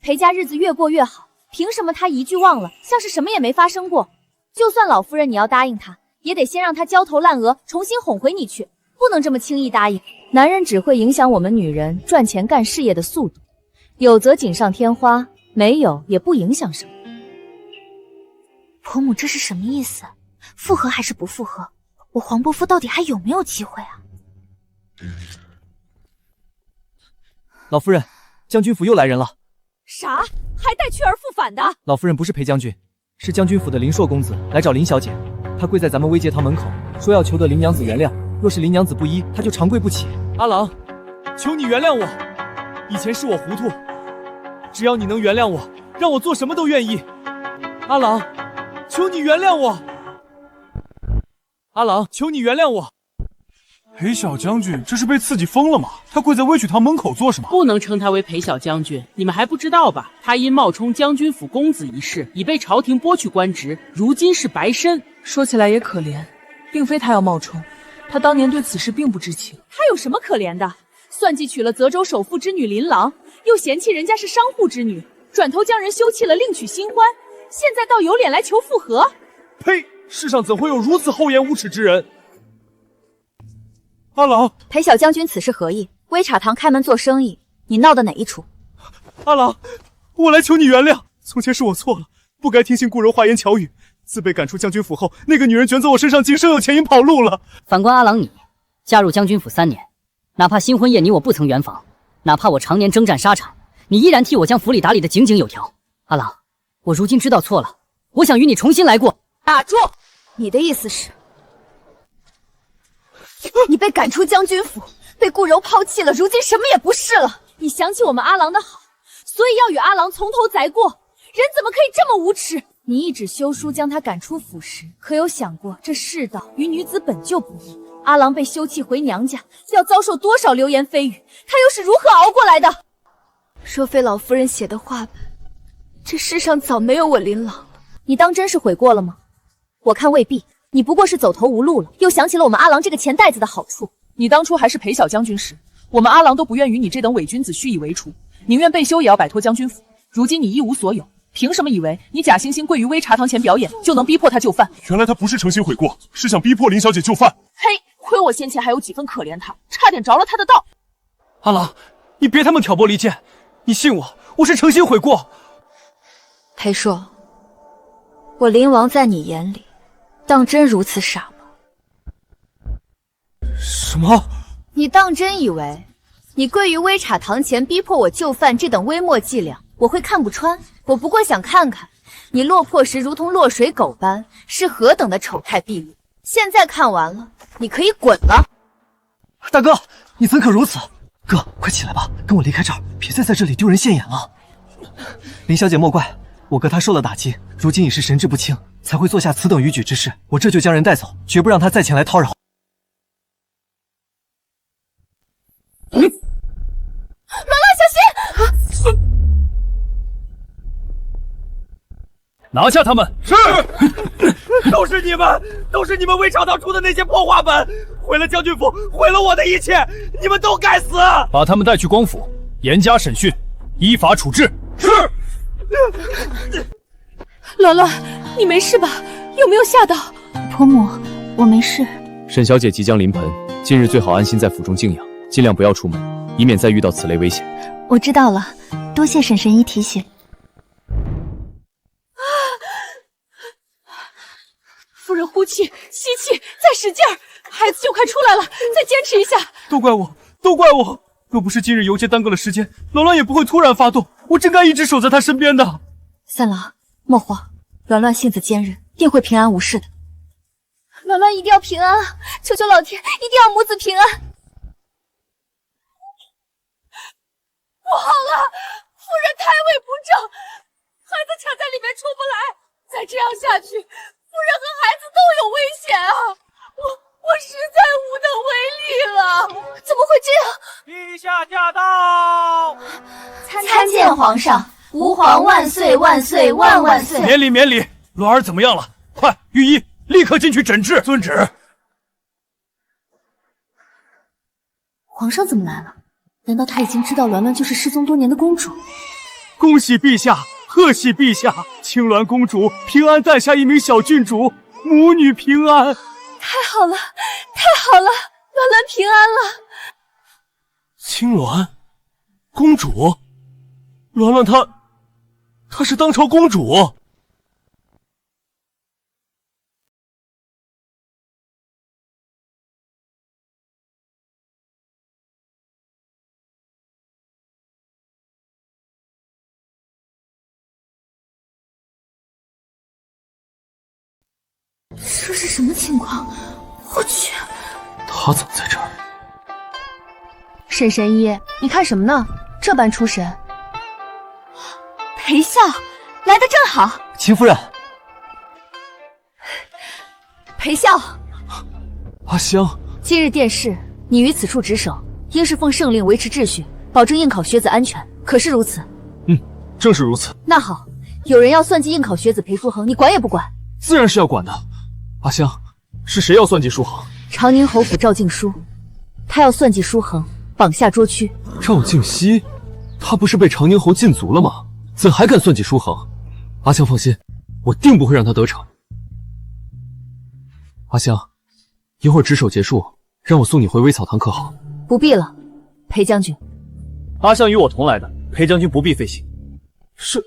裴家日子越过越好，凭什么他一句忘了，像是什么也没发生过？就算老夫人你要答应他，也得先让他焦头烂额，重新哄回你去，不能这么轻易答应。男人只会影响我们女人赚钱干事业的速度，有则锦上添花，没有也不影响什么。婆母这是什么意思？复合还是不复合？我黄伯父到底还有没有机会啊？老夫人，将军府又来人了。啥？还带去而复返的？老夫人不是裴将军，是将军府的林硕公子来找林小姐，他跪在咱们微节堂门口，说要求得林娘子原谅，若是林娘子不依，他就长跪不起。阿郎，求你原谅我，以前是我糊涂，只要你能原谅我，让我做什么都愿意。阿郎，求你原谅我。阿郎，求你原谅我。裴小将军这是被刺激疯了吗？他跪在微曲堂门口做什么？不能称他为裴小将军，你们还不知道吧？他因冒充将军府公子一事，已被朝廷剥去官职，如今是白身。说起来也可怜，并非他要冒充，他当年对此事并不知情。他有什么可怜的？算计娶了泽州首富之女琳琅，又嫌弃人家是商户之女，转头将人休弃了，另娶新欢，现在倒有脸来求复合？呸！世上怎会有如此厚颜无耻之人？阿郎，裴小将军此事何意？微茶堂开门做生意，你闹的哪一出？阿郎，我来求你原谅，从前是我错了，不该听信顾柔花言巧语。自被赶出将军府后，那个女人卷走我身上今生有钱银跑路了。反观阿郎你，加入将军府3年，哪怕新婚夜你我不曾圆房，哪怕我常年征战沙场，你依然替我将府里打理得井井有条。阿郎，我如今知道错了，我想与你重新来过。打住！你的意思是，你被赶出将军府，被顾柔抛弃了，如今什么也不是了。你想起我们阿郎的好，所以要与阿郎从头再过，人怎么可以这么无耻？你一纸休书将他赶出府时，可有想过这世道与女子本就不易？阿郎被休弃回娘家，要遭受多少流言蜚语，他又是如何熬过来的？若非老夫人写的话本，这世上早没有我琳琅了。你当真是悔过了吗？我看未必，你不过是走投无路了，又想起了我们阿郎这个钱袋子的好处。你当初还是裴小将军时，我们阿郎都不愿与你这等伪君子蓄意为除，宁愿被休也要摆脱将军府。如今你一无所有，凭什么以为你假惺惺跪于微茶堂前表演，就能逼迫他就范？原来他不是诚心悔过，是想逼迫林小姐就范。嘿，亏我先前还有几分可怜他，差点着了他的道。阿郎，你别他妈挑拨离间，你信我，我是诚心悔过。裴硕，我林王在你眼里，当真如此傻吗？什么？你当真以为你跪于微茶堂前逼迫我就范这等微末伎俩，我会看不穿？我不过想看看你落魄时如同落水狗般是何等的丑态毕露。现在看完了，你可以滚了。大哥，你怎可如此？哥，快起来吧，跟我离开这儿，别再在这里丢人现眼了。林小姐莫怪，我哥他受了打击，如今已是神志不清，才会做下此等逾矩之事。我这就将人带走，绝不让他再前来叨扰。兰兰，小心！拿下他们！是，都是你们微茶堂出的那些破话本，毁了将军府，毁了我的一切，你们都该死！把他们带去光府，严加审讯，依法处置。是。鸾鸾，你没事吧？有没有吓到？婆母，我没事。沈小姐即将临盆，今日最好安心在府中静养，尽量不要出门，以免再遇到此类危险。我知道了，多谢沈神医提醒。夫人呼气，吸气，再使劲儿，孩子就快出来了，再坚持一下。都怪我，都怪我！若不是今日游街耽搁了时间，鸾鸾也不会突然发动。我真该一直守在他身边的。三郎，莫慌，鸾鸾性子坚韧，定会平安无事的。鸾鸾一定要平安啊！求求老天，一定要母子平安！不好了，夫人胎位不正，孩子卡在里面出不来，再这样下去，夫人和孩子都有危险啊！我实在无能为力了。怎么会这样？陛下驾到！参见皇上，吾皇万岁万岁万万岁！免礼免礼。鸾儿怎么样了？快，御医立刻进去诊治。遵旨。皇上怎么来了？难道他已经知道鸾鸾就是失踪多年的公主？恭喜陛下，贺喜陛下！青鸾公主平安诞下一名小郡主，母女平安。太好了，太好了，鸾鸾平安了。青鸾公主，鸾鸾她是当朝公主。这是什么情况？我去！他怎么在这儿？沈神医，你看什么呢？这般出神。裴笑，来得正好。秦夫人。裴笑，阿香，今日殿试，你于此处值守，应是奉圣令维持秩序，保证应考学子安全，可是如此？正是如此。那好，有人要算计应考学子裴书恒，你管也不管？自然是要管的。阿香，是谁要算计书恒？长宁侯府赵敬书，他要算计书恒，绑下捉区。赵敬熙，他不是被长宁侯禁足了吗？怎还敢算计书恒？阿香放心，我定不会让他得逞。阿香，一会儿值守结束，让我送你回微草堂可好？不必了，裴将军。阿香与我同来的，裴将军不必费心。是。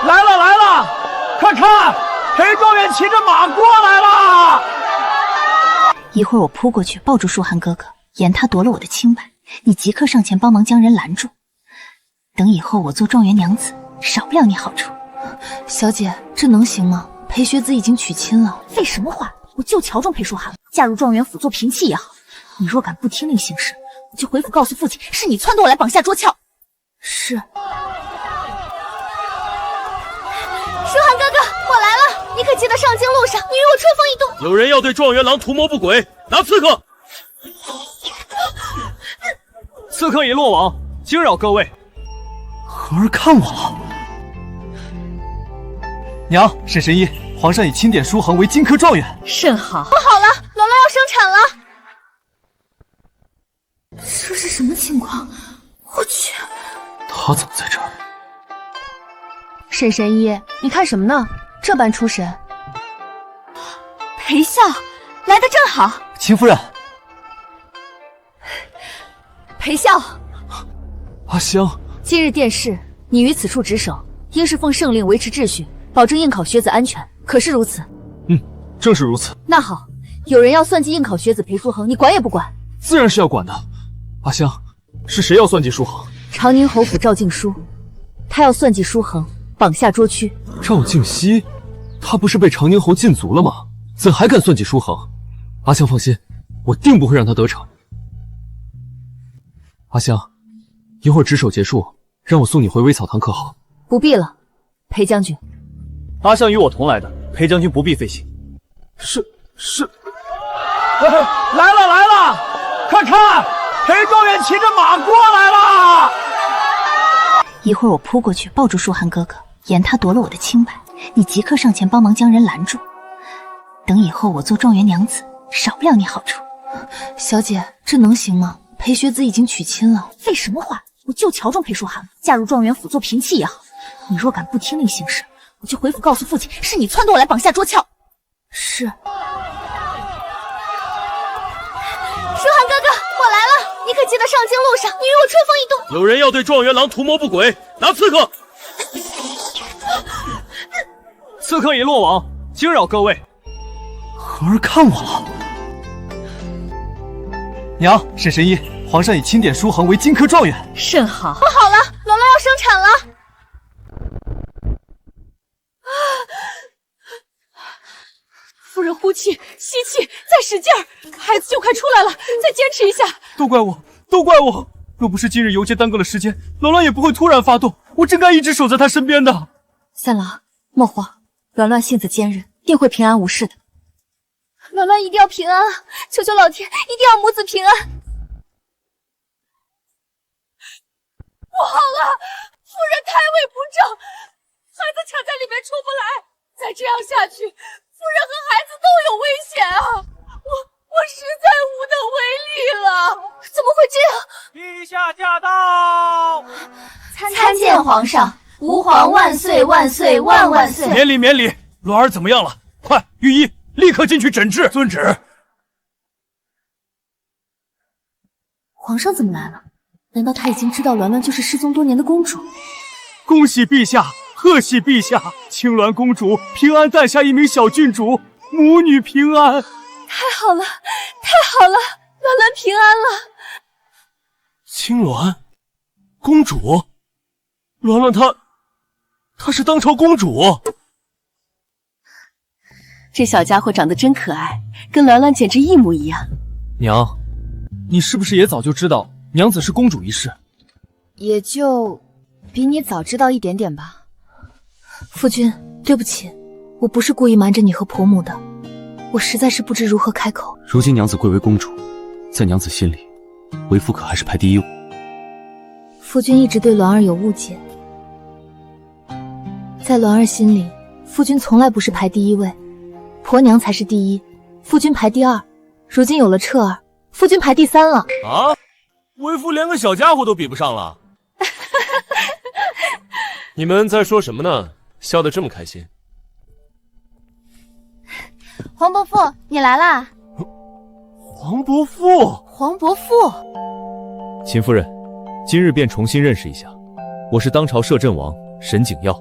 来了，快看，裴状元骑着马过来了。一会儿我扑过去抱住舒涵哥哥，言他夺了我的清白，你即刻上前帮忙将人拦住。等以后我做状元娘子，少不了你好处。小姐，这能行吗？裴学子已经娶亲了。废什么话！我就瞧中裴舒涵了，嫁入状元府做嫔妻也好。你若敢不听令行事，我就回府告诉父亲，是你撺掇我来绑架捉俏。是。舒涵哥哥，我来了！你可记得上京路上你与我春风一度？有人要对状元郎图谋不轨，拿刺客！刺客已落网，惊扰各位。荷儿看我了。娘，沈神医，皇上已钦点舒恒为金科状元。甚好。不好了，鸾鸾要生产了！这是什么情况？我去！他怎么在这儿？沈神医，你看什么呢？这般出神。裴笑来得正好。秦夫人。裴笑。阿香。今日殿试，你于此处值守，应是奉圣令维持秩序，保证应考学子安全，可是如此？正是如此。那好，有人要算计应考学子裴书恒，你管也不管？自然是要管的。阿香，是谁要算计书恒？长宁侯府赵敬书，他要算计书恒，绑下捉屈。赵敬熙，他不是被长宁侯禁足了吗？怎还敢算计书恒？阿香放心，我定不会让他得逞。阿香，一会儿值守结束，让我送你回微草堂可好？不必了，裴将军。阿香与我同来的，裴将军不必费心。是。来了，快看，裴状元骑着马过来了。一会儿我扑过去抱住舒涵哥哥，言他夺了我的清白，你即刻上前帮忙将人拦住。等以后我做状元娘子，少不了你好处。小姐，这能行吗？裴学子已经娶亲了。废什么话！我就瞧中裴舒涵了，嫁入状元府做嫔妻也好。你若敢不听令行事，我就回府告诉父亲，是你撺掇我来绑架捉俏。是。舒涵哥哥，我来了！你可记得上京路上你与我春风一度？有人要对状元郎图谋不轨，拿刺客！刺客已落网，惊扰各位。荷儿看我了。娘，沈神医，皇上已钦点舒恒为金科状元。甚好。不好了，鸾鸾要生产了！夫人呼气，吸气，再使劲儿，孩子就快出来了，再坚持一下。都怪我！若不是今日游街耽搁了时间，鸾鸾也不会突然发动。我真该一直守在他身边的。三郎，莫慌，鸾鸾性子坚韧，定会平安无事的。鸾鸾一定要平安啊！求求老天，一定要母子平安！不好了，夫人胎位不正，孩子卡在里面出不来，再这样下去，夫人和孩子都有危险啊！我实在无能为力了。怎么会这样？陛下驾到！参见皇上，吾皇万岁万岁万万岁！免礼。鸾儿怎么样了？快，御医立刻进去诊治。遵旨。皇上怎么来了？难道他已经知道鸾鸾就是失踪多年的公主？恭喜陛下，贺喜陛下！青鸾公主平安诞下一名小郡主，母女平安。太好了，鸾鸾平安了。青鸾公主，鸾鸾她是当朝公主。这小家伙长得真可爱，跟鸾鸾简直一模一样。娘，你是不是也早就知道娘子是公主一事？也就比你早知道一点点吧。夫君，对不起，我不是故意瞒着你和婆母的，我实在是不知如何开口。如今娘子贵为公主，在娘子心里，为夫可还是排第一位。夫君一直对鸾儿有误解，在鸾儿心里，夫君从来不是排第一位，婆娘才是第一，夫君排第二。如今有了彻儿，夫君排第三了。啊，为夫连个小家伙都比不上了。你们在说什么呢？笑得这么开心。黄伯父，你来啦！黄伯父，黄伯父，秦夫人，今日便重新认识一下，我是当朝摄政王沈景耀。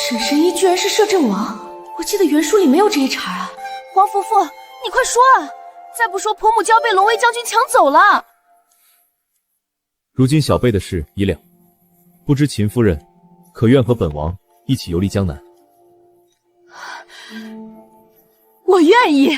沈神医居然是摄政王，我记得原书里没有这一茬啊！黄夫妇，你快说啊！再不说婆母娇被龙威将军抢走了。如今小辈的事已了，不知秦夫人可愿和本王一起游历江南？我愿意。